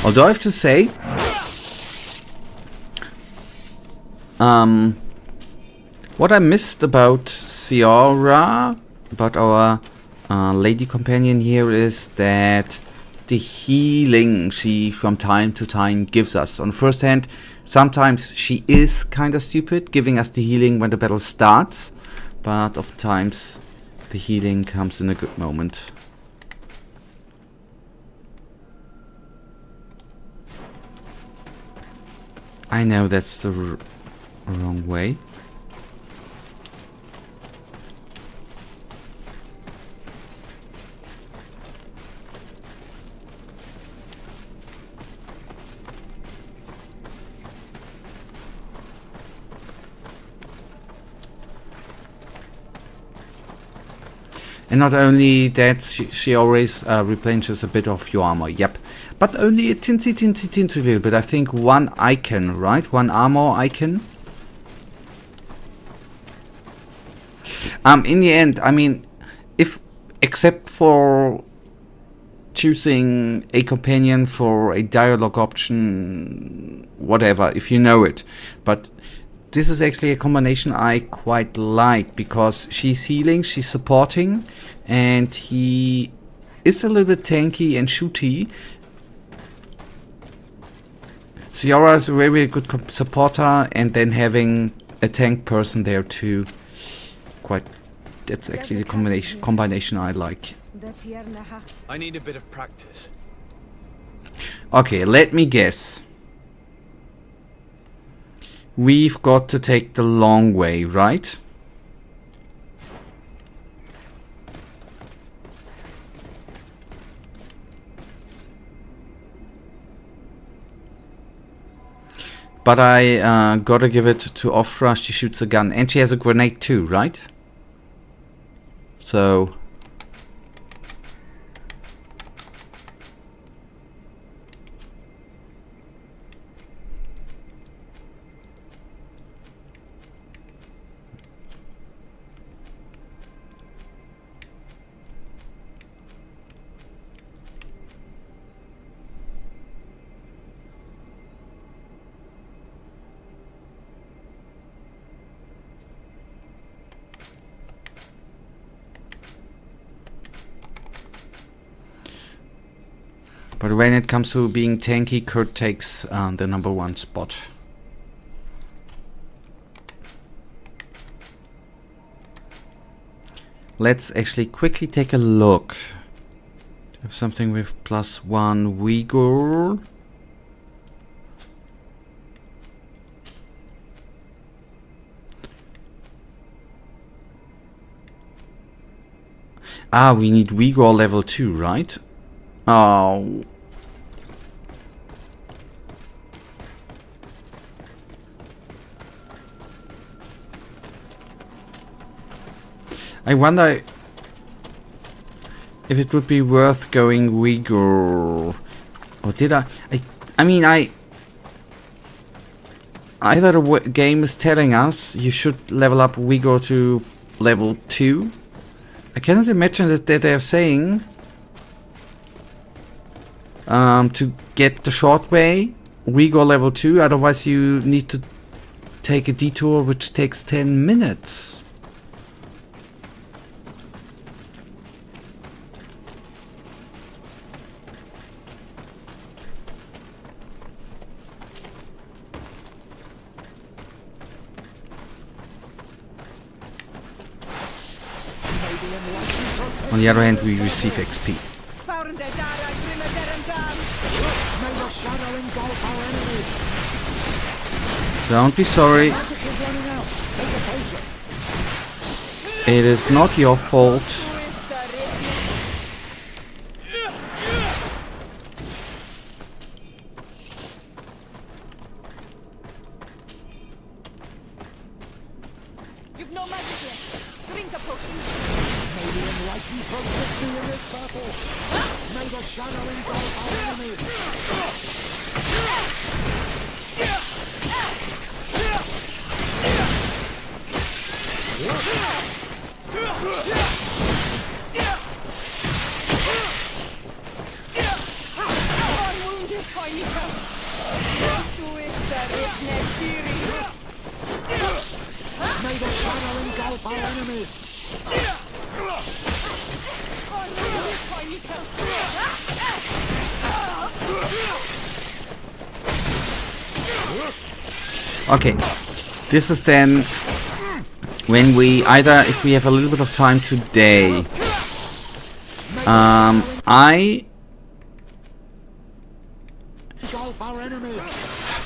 Although I have to say, what I missed about Ciara, about our lady companion here, is that the healing she from time to time gives us. On the first hand, sometimes she is kind of stupid, giving us the healing when the battle starts, but oftentimes the healing comes in a good moment. I know that's the wrong way. And not only that, she always replenishes a bit of your armor, yep. But only a tinsy little bit. I think one icon, right? One armor icon. In the end, I mean, if except for choosing a companion for a dialogue option, whatever, if you know it. But this is actually a combination I quite like, because she's healing, she's supporting, and he is a little bit tanky and shooty. Ciara is a very good supporter, and then having a tank person there too. That's actually the combination I like. I need a bit of practice. Okay, let me guess. We've got to take the long way, right? But I gotta give it to Ofra. She shoots a gun, and she has a grenade too, right? So But when it comes to being tanky, Kurt takes the #1 spot. Let's actually quickly take a look. Have something with +1 Uyghur. Ah, we need Uyghur level 2, right? Oh. I wonder if it would be worth going Uyghur. Or did I mean, either the game is telling us you should level up Uyghur to level 2. I cannot imagine that they're saying to get the short way, Uyghur level 2, otherwise you need to take a detour which takes 10 minutes. On the other hand, we receive XP. Don't be sorry. It is not your fault. You've no magic left. Drink a potion. May the enlightened protect me in this battle. May the shadow engulf our enemies. Unwounded Koinika. Tu is Sardet. May the shadow engulf our enemies. Okay, this is then when we either, if we have a little bit of time today,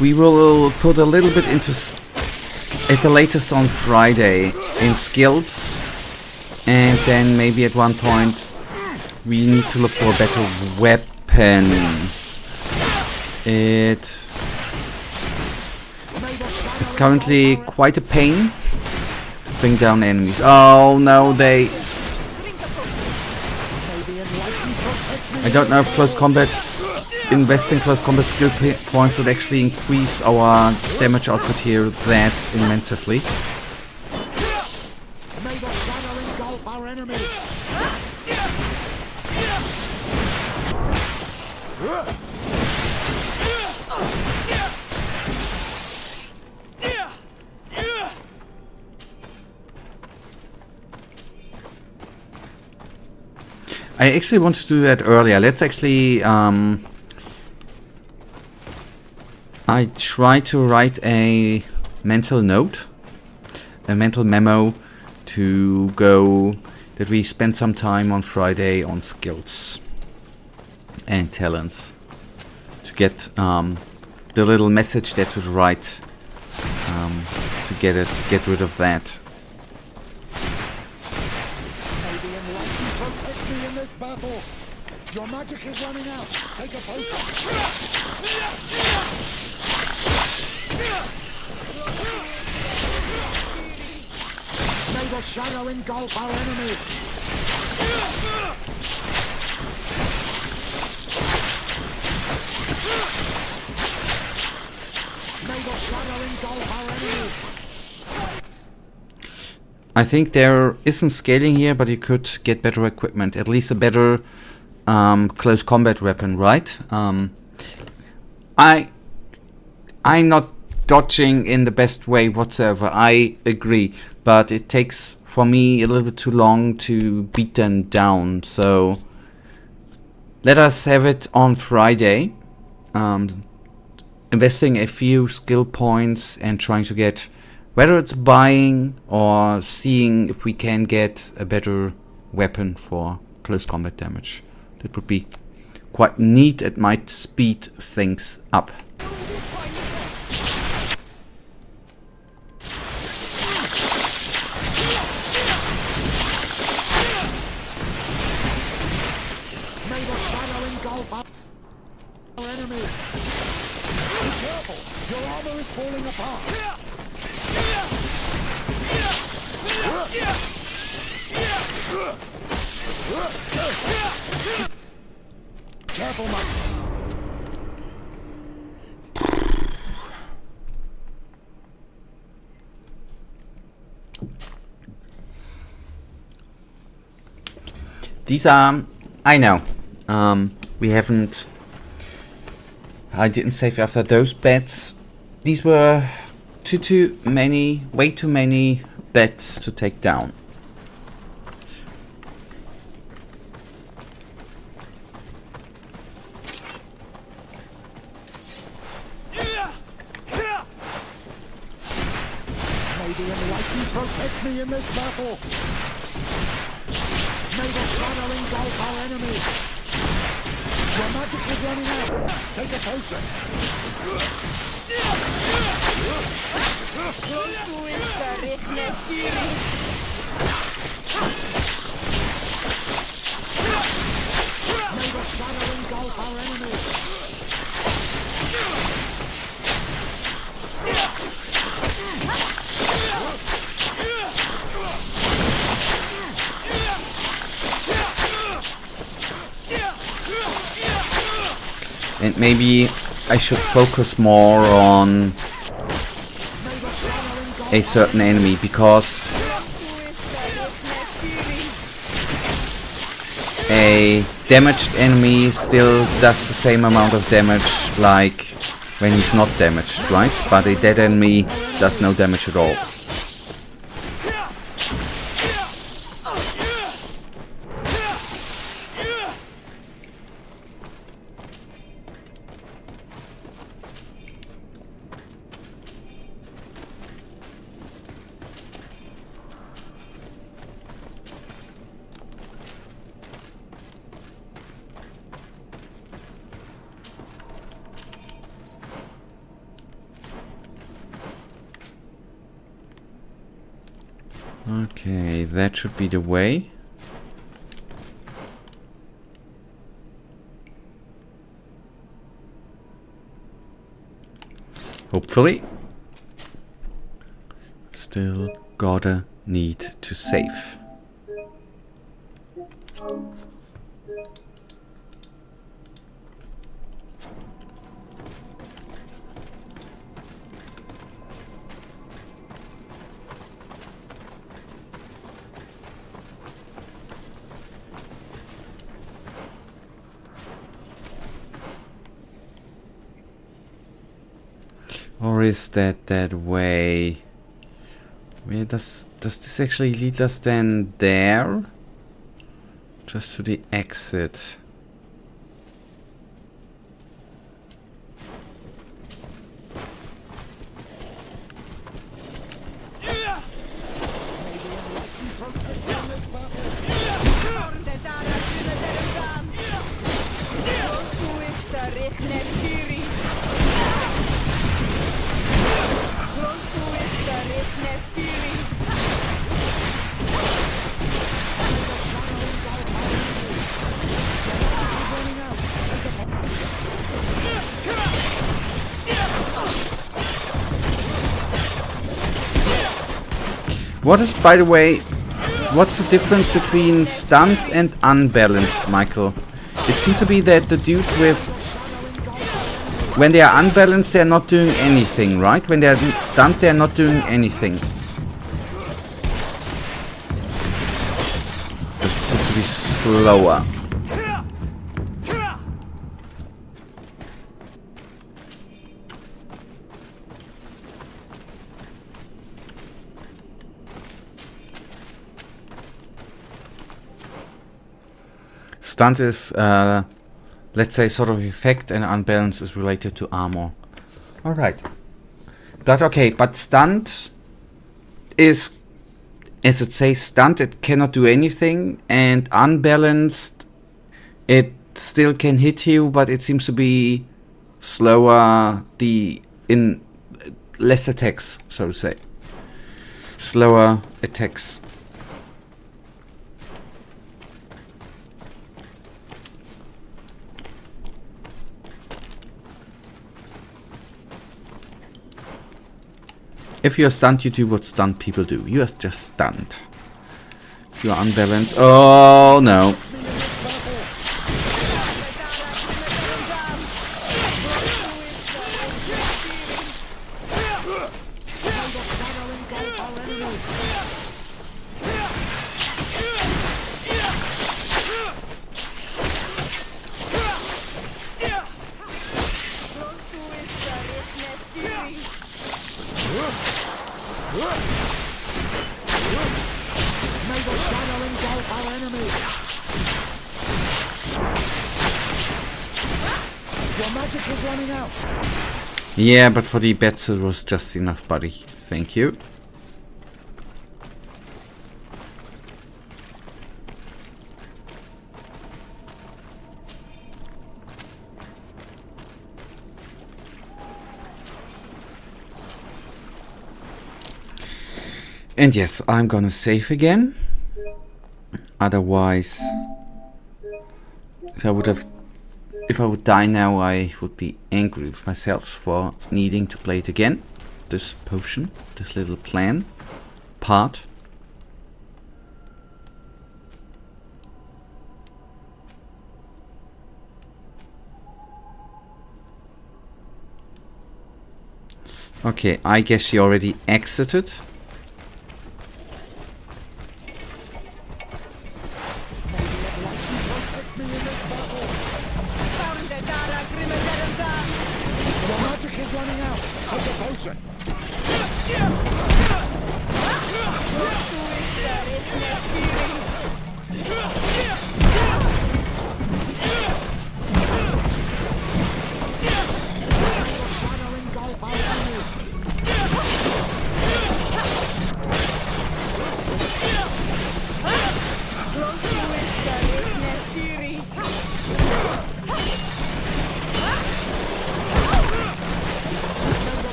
we will put a little bit into at the latest on Friday in skills, and then maybe at one point we need to look for a better weapon. It is currently quite a pain to bring down enemies. Oh no, I don't know if close combat's investing close combat skill points would actually increase our damage output here that immensely. May the shadow engulf our enemies. I actually want to do that earlier. Let's actually I try to write a mental note, a mental memo to go that we spend some time on Friday on skills and talents to get the little message there to the right to get rid of that. May the enlightened protect me in this battle. Your magic is running out. Take a potion. May the shadow engulf our enemies. May the shadow engulf our enemies. I think there isn't scaling here, but you could get better equipment, at least a better close combat weapon, right? I'm not dodging in the best way whatsoever, I agree, but it takes for me a little bit too long to beat them down, so let us have it on Friday. Investing a few skill points and trying to get, whether it's buying or seeing if we can get a better weapon for close combat damage. That would be quite neat. It might speed things up. Falling apart. Careful, Mike. These are, I know, we haven't, I didn't save after those bets. These were way too many bets to take down. May the enlightened protect me in this battle. May the shadow engulf our enemies. Your magic is running out. Take a potion. May the shadow engulf our enemies. And maybe I should focus more on a certain enemy, because a damaged enemy still does the same amount of damage like when he's not damaged, right? But a dead enemy does no damage at all. Okay, that should be the way. Hopefully. Still gotta need to save. Or is that way? Where does this actually lead us then there? Just to the exit. What is, by the way, what's the difference between stunned and unbalanced, Michael? It seems to be that the dude with... When they are unbalanced, they are not doing anything, right? When they are stunned, they are not doing anything. But it seems to be slower. Stunt is let's say, sort of effect, and unbalance is related to armor. Alright. But okay, but stunned is, as it says, stunned, it cannot do anything, and unbalanced, it still can hit you, but it seems to be slower, in less attacks, so to say. Slower attacks. If you're stunned, you do what stunned people do. You are just stunned. If you're unbalanced, oh no. Yeah, but for the bets it was just enough, buddy. Thank you. And yes, I'm gonna save again. Otherwise, if I would die now, I would be angry with myself for needing to play it again. This potion, this little plan part. Okay, I guess she already exited.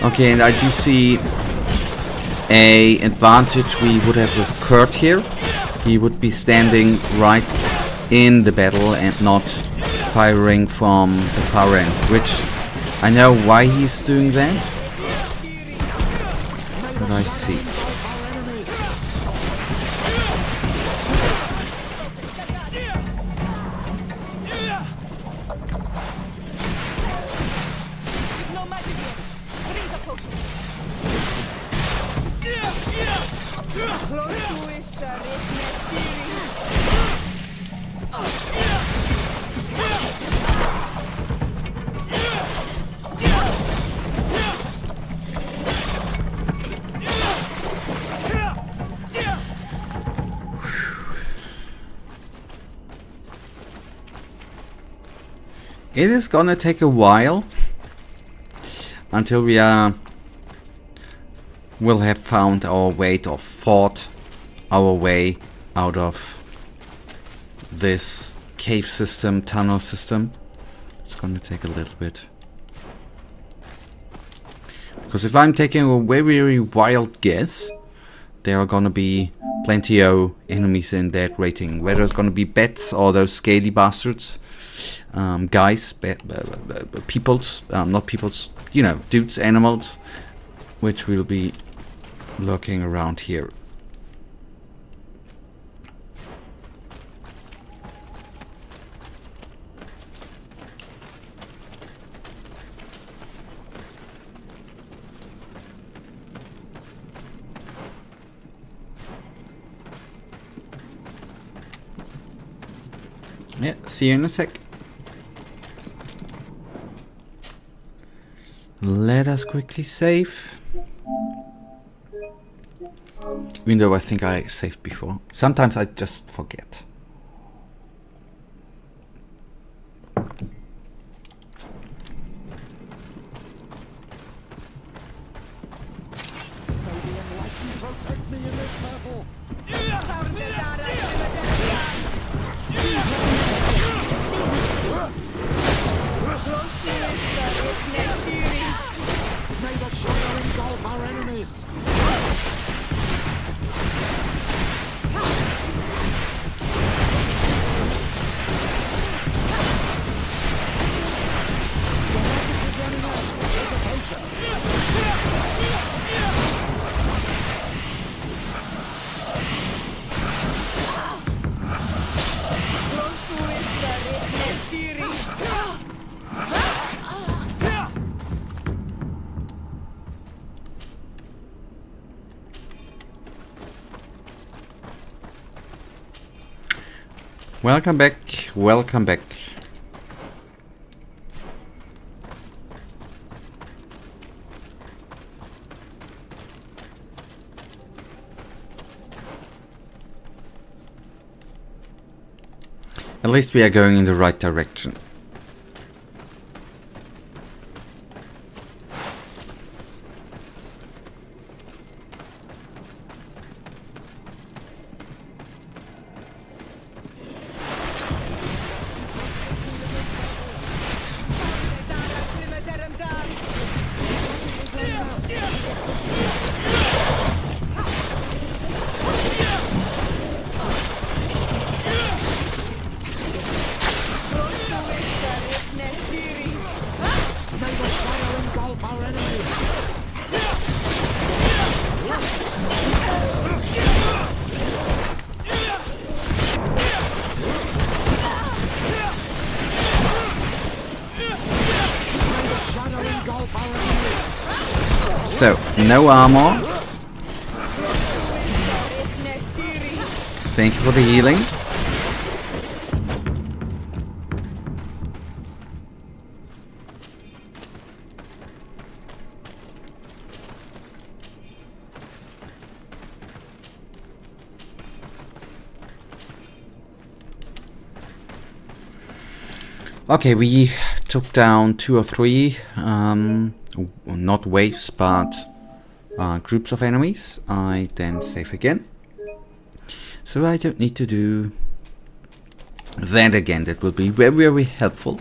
Okay, and I do see a advantage we would have with Kurt here. He would be standing right in the battle and not firing from the far end, which I know why he's doing that, but I see. It is gonna take a while until we will have found our way or fought our way out of this cave system, tunnel system. It's gonna take a little bit. Because if I'm taking a very wild guess, there are gonna be plenty of enemies in that rating. Whether it's gonna be bats or those scaly bastards. Guys, peoples, not peoples, you know, dudes, animals, which will be lurking around here. Yeah, see you in a sec. Let us quickly save. Even though I think I saved before. Sometimes I just forget. Protect me in this battle! May the Shire engulf our enemies! Your magic is running out! There's a potion! Welcome back, welcome back. At least we are going in the right direction. So, no armor. Thank you for the healing. Okay, we took down 2 or 3, not waves, but groups of enemies. I then save again. So I don't need to do that again. That will be very, very helpful.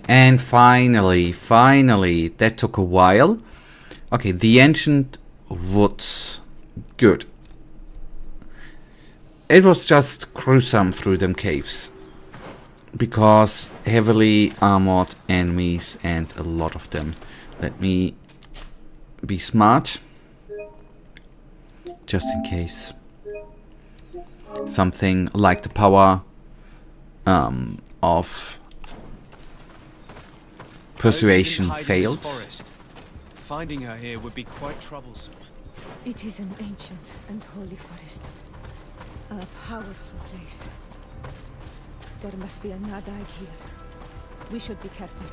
And finally, that took a while. Okay, the ancient woods. Good. It was just gruesome through them caves. Because heavily armored enemies and a lot of them. Let me be smart. Just in case. Something like the power of persuasion failed. Finding her here would be quite troublesome. It is an ancient and holy forest. A powerful place. There must be a Nadag here. We should be careful.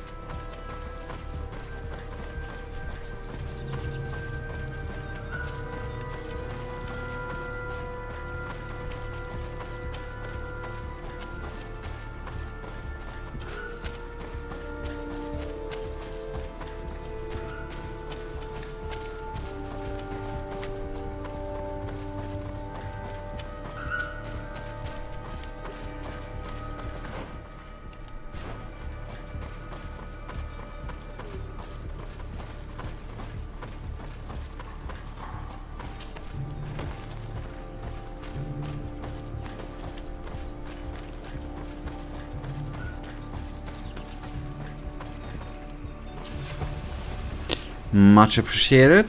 Much appreciated.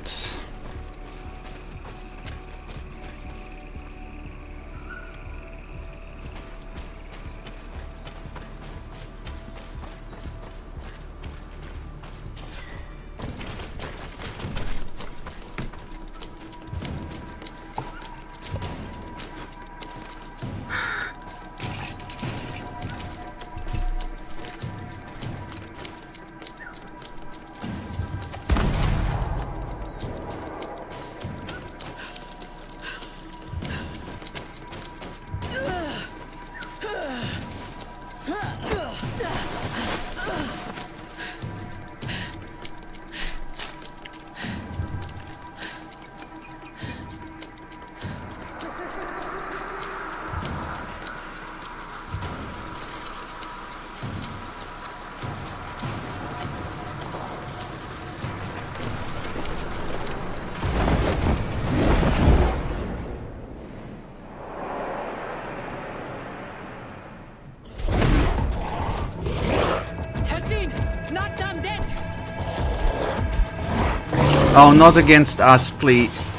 Oh, not against us, please.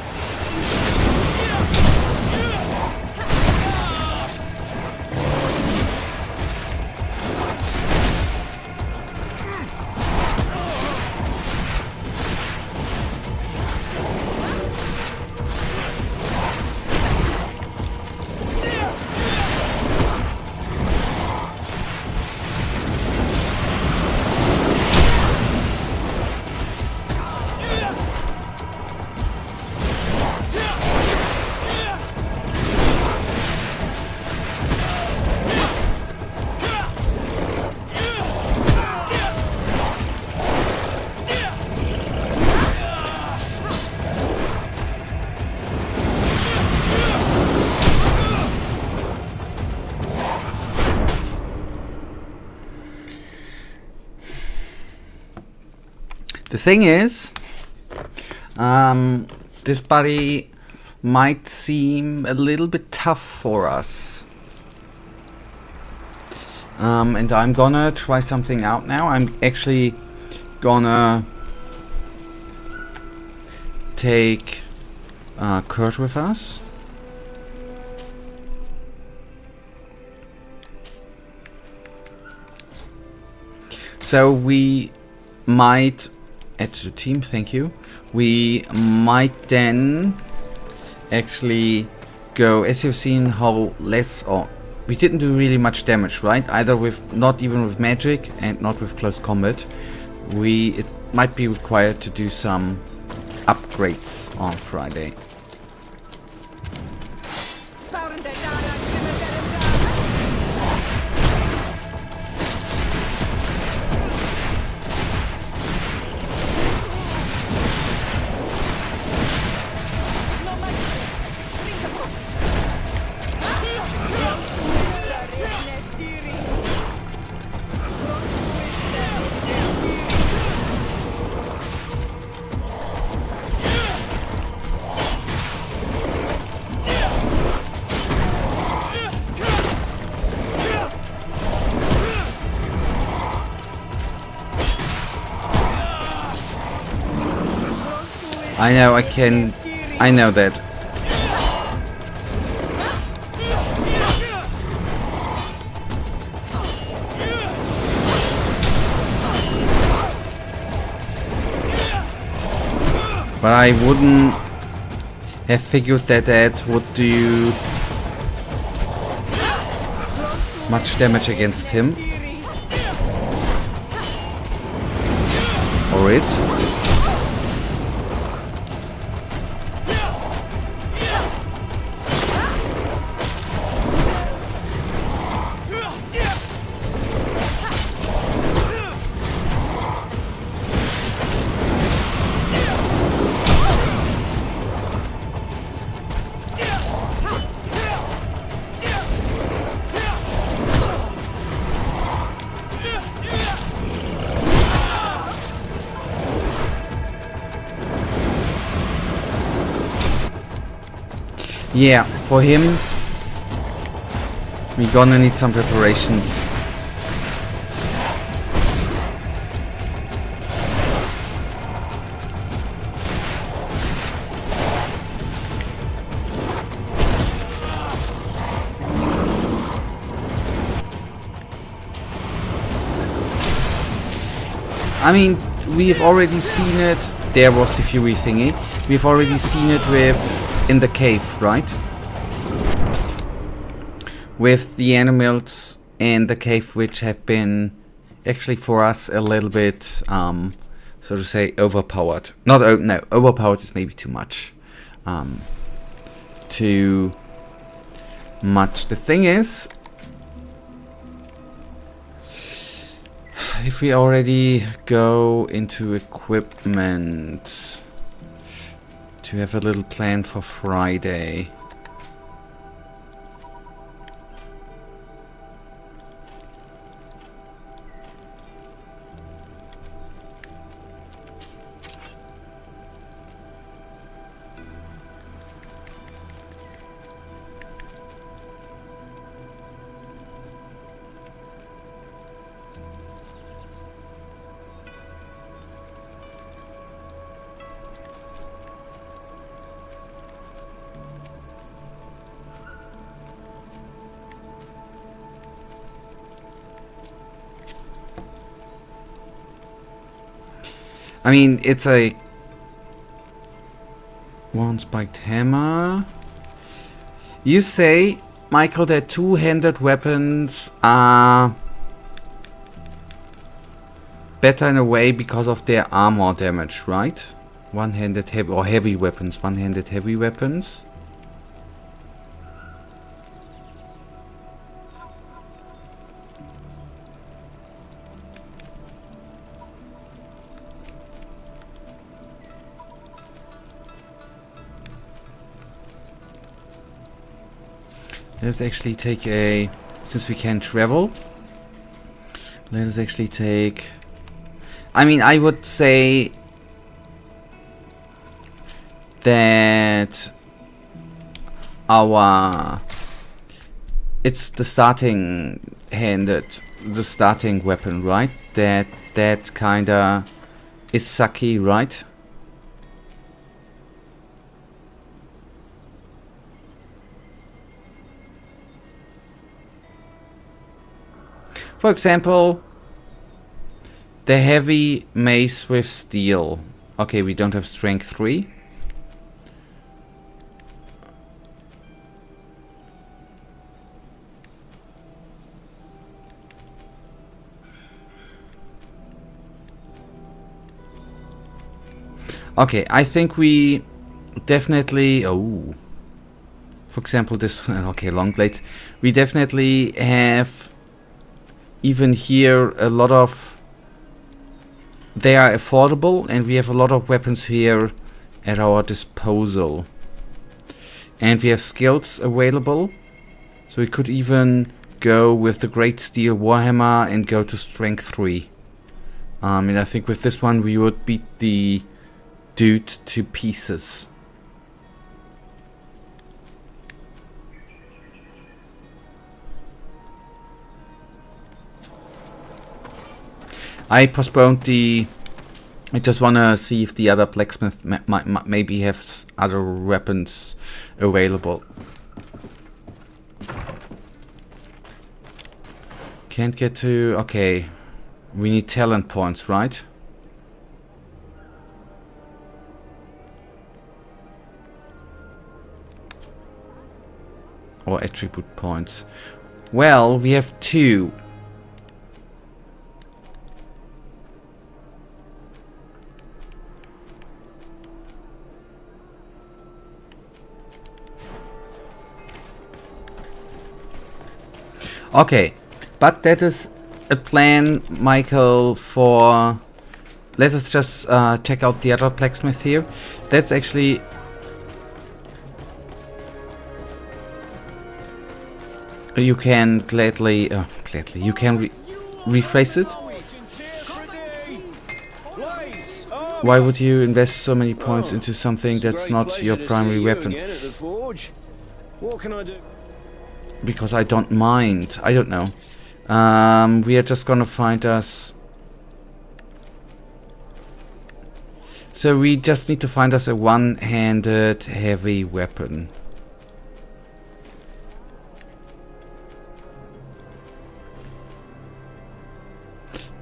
The thing is, this buddy might seem a little bit tough for us. And I'm gonna try something out now. I'm actually gonna take Kurt with us. So we might add to the team, thank you. We might then actually go, as you've seen, how less, or we didn't do really much damage, right? Either with, not even with magic and not with close combat. It might be required to do some upgrades on Friday. I know, I know that. But I wouldn't have figured that that would do much damage against him. Or it. Yeah, for him, we're gonna need some preparations. I mean, we've already seen it. There was the Fury thingy. We've already seen it in the cave, right? With the animals in the cave, which have been actually for us a little bit, so to say, overpowered. No, overpowered is maybe too much. Too much. The thing is, if we already go into equipment to have a little plan for Friday. I mean, it's a one spiked hammer. You say, Michael, that two-handed weapons are better in a way because of their armor damage, right? One-handed heavy or heavy weapons, one-handed heavy weapons. Let's actually take a, since we can travel, let us actually take, I mean, I would say that it's the starting weapon, right? That kinda is sucky, right? For example, the heavy mace with steel. Okay, we don't have strength 3. Okay, I think we definitely... Oh. For example, this... Okay, long blades. We definitely have... Even here, a lot of... They are affordable, and we have a lot of weapons here at our disposal. And we have skills available. So we could even go with the Great Steel Warhammer and go to Strength 3. And I think with this one we would beat the dude to pieces. I postponed the... I just want to see if the other blacksmith might maybe have other weapons available. Can't get to... Okay. We need talent points, right? Or attribute points. Well, we have 2. Okay, but that is a plan, Michael, for... Let us just check out the other blacksmith here. That's actually... You can gladly... you can rephrase it. Why would you invest so many points into something that's not your primary weapon? What can I do? Because I don't mind. I don't know. We are just gonna find us... So we just need to find us a one-handed heavy weapon.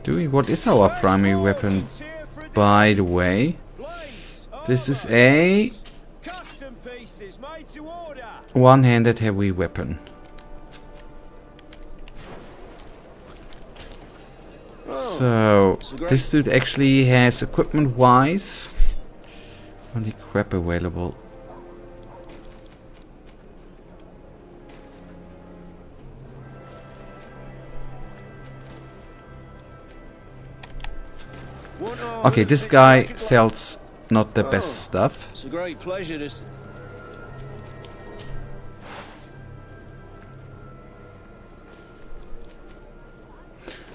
Do we? What is our primary weapon, by the way? This is a one-handed heavy weapon. So, this dude actually has equipment-wise only crap available. Okay, this guy sells not the best stuff. It's a great pleasure to...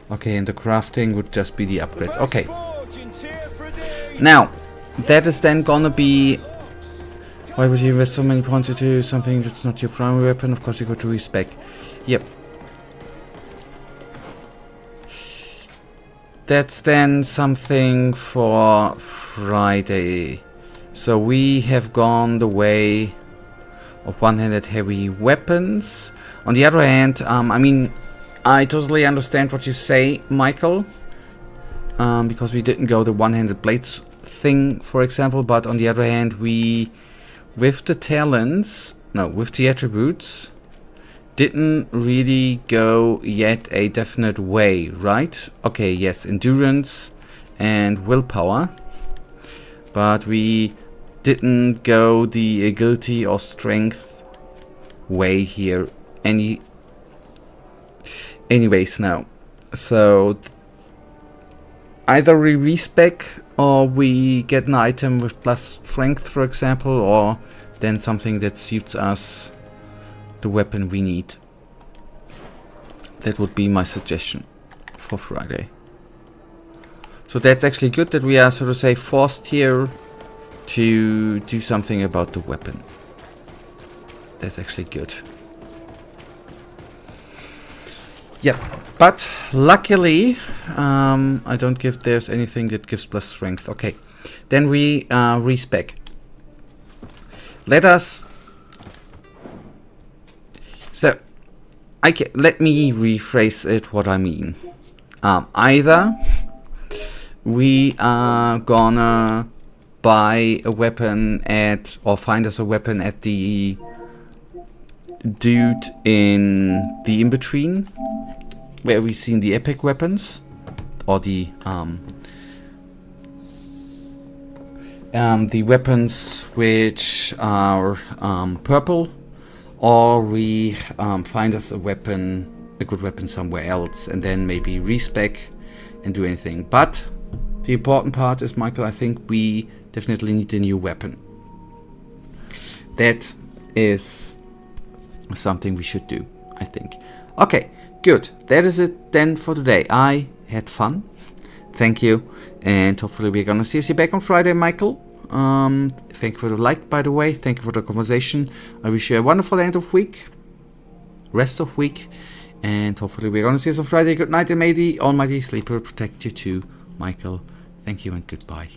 Okay, and the crafting would just be the upgrades. Okay. Now, that is then gonna be... Why would you invest so many points into something that's not your primary weapon? Of course you go to respec. Yep. That's then something for Friday. So we have gone the way of one-handed heavy weapons. On the other hand, I mean... I totally understand what you say, Michael. because we didn't go the one-handed blades thing, for example. But on the other hand, we, with the talents, no, with the attributes, didn't really go yet a definite way, right? Okay, yes, endurance and willpower, but we didn't go the agility or strength way here anyways now. So either we respec or we get an item with plus strength, for example, or then something that suits us, the weapon we need. That would be my suggestion for Friday. So that's actually good that we are, so to say, forced here to do something about the weapon. That's actually good. Yep, but luckily I don't give there's anything that gives plus strength. Okay, then we respec. Let us. So let me rephrase it. What I mean, either we are gonna buy a weapon at, or find us a weapon at the dude in the in-between, where we've seen the epic weapons, or the weapons which are purple, or we find us a weapon, a good weapon somewhere else, and then maybe respec and do anything. But the important part is, Michael, I think we definitely need a new weapon. That is something we should do, I think. Okay, good. That is it then for today. I had fun. Thank you. And hopefully we're gonna see you back on Friday, Michael. Thank you for the like, by the way. Thank you for the conversation. I wish you a wonderful end of week. Rest of week. And hopefully we're gonna see you on Friday. Good night, and may the Almighty Sleeper protect you too, Michael. Thank you and goodbye.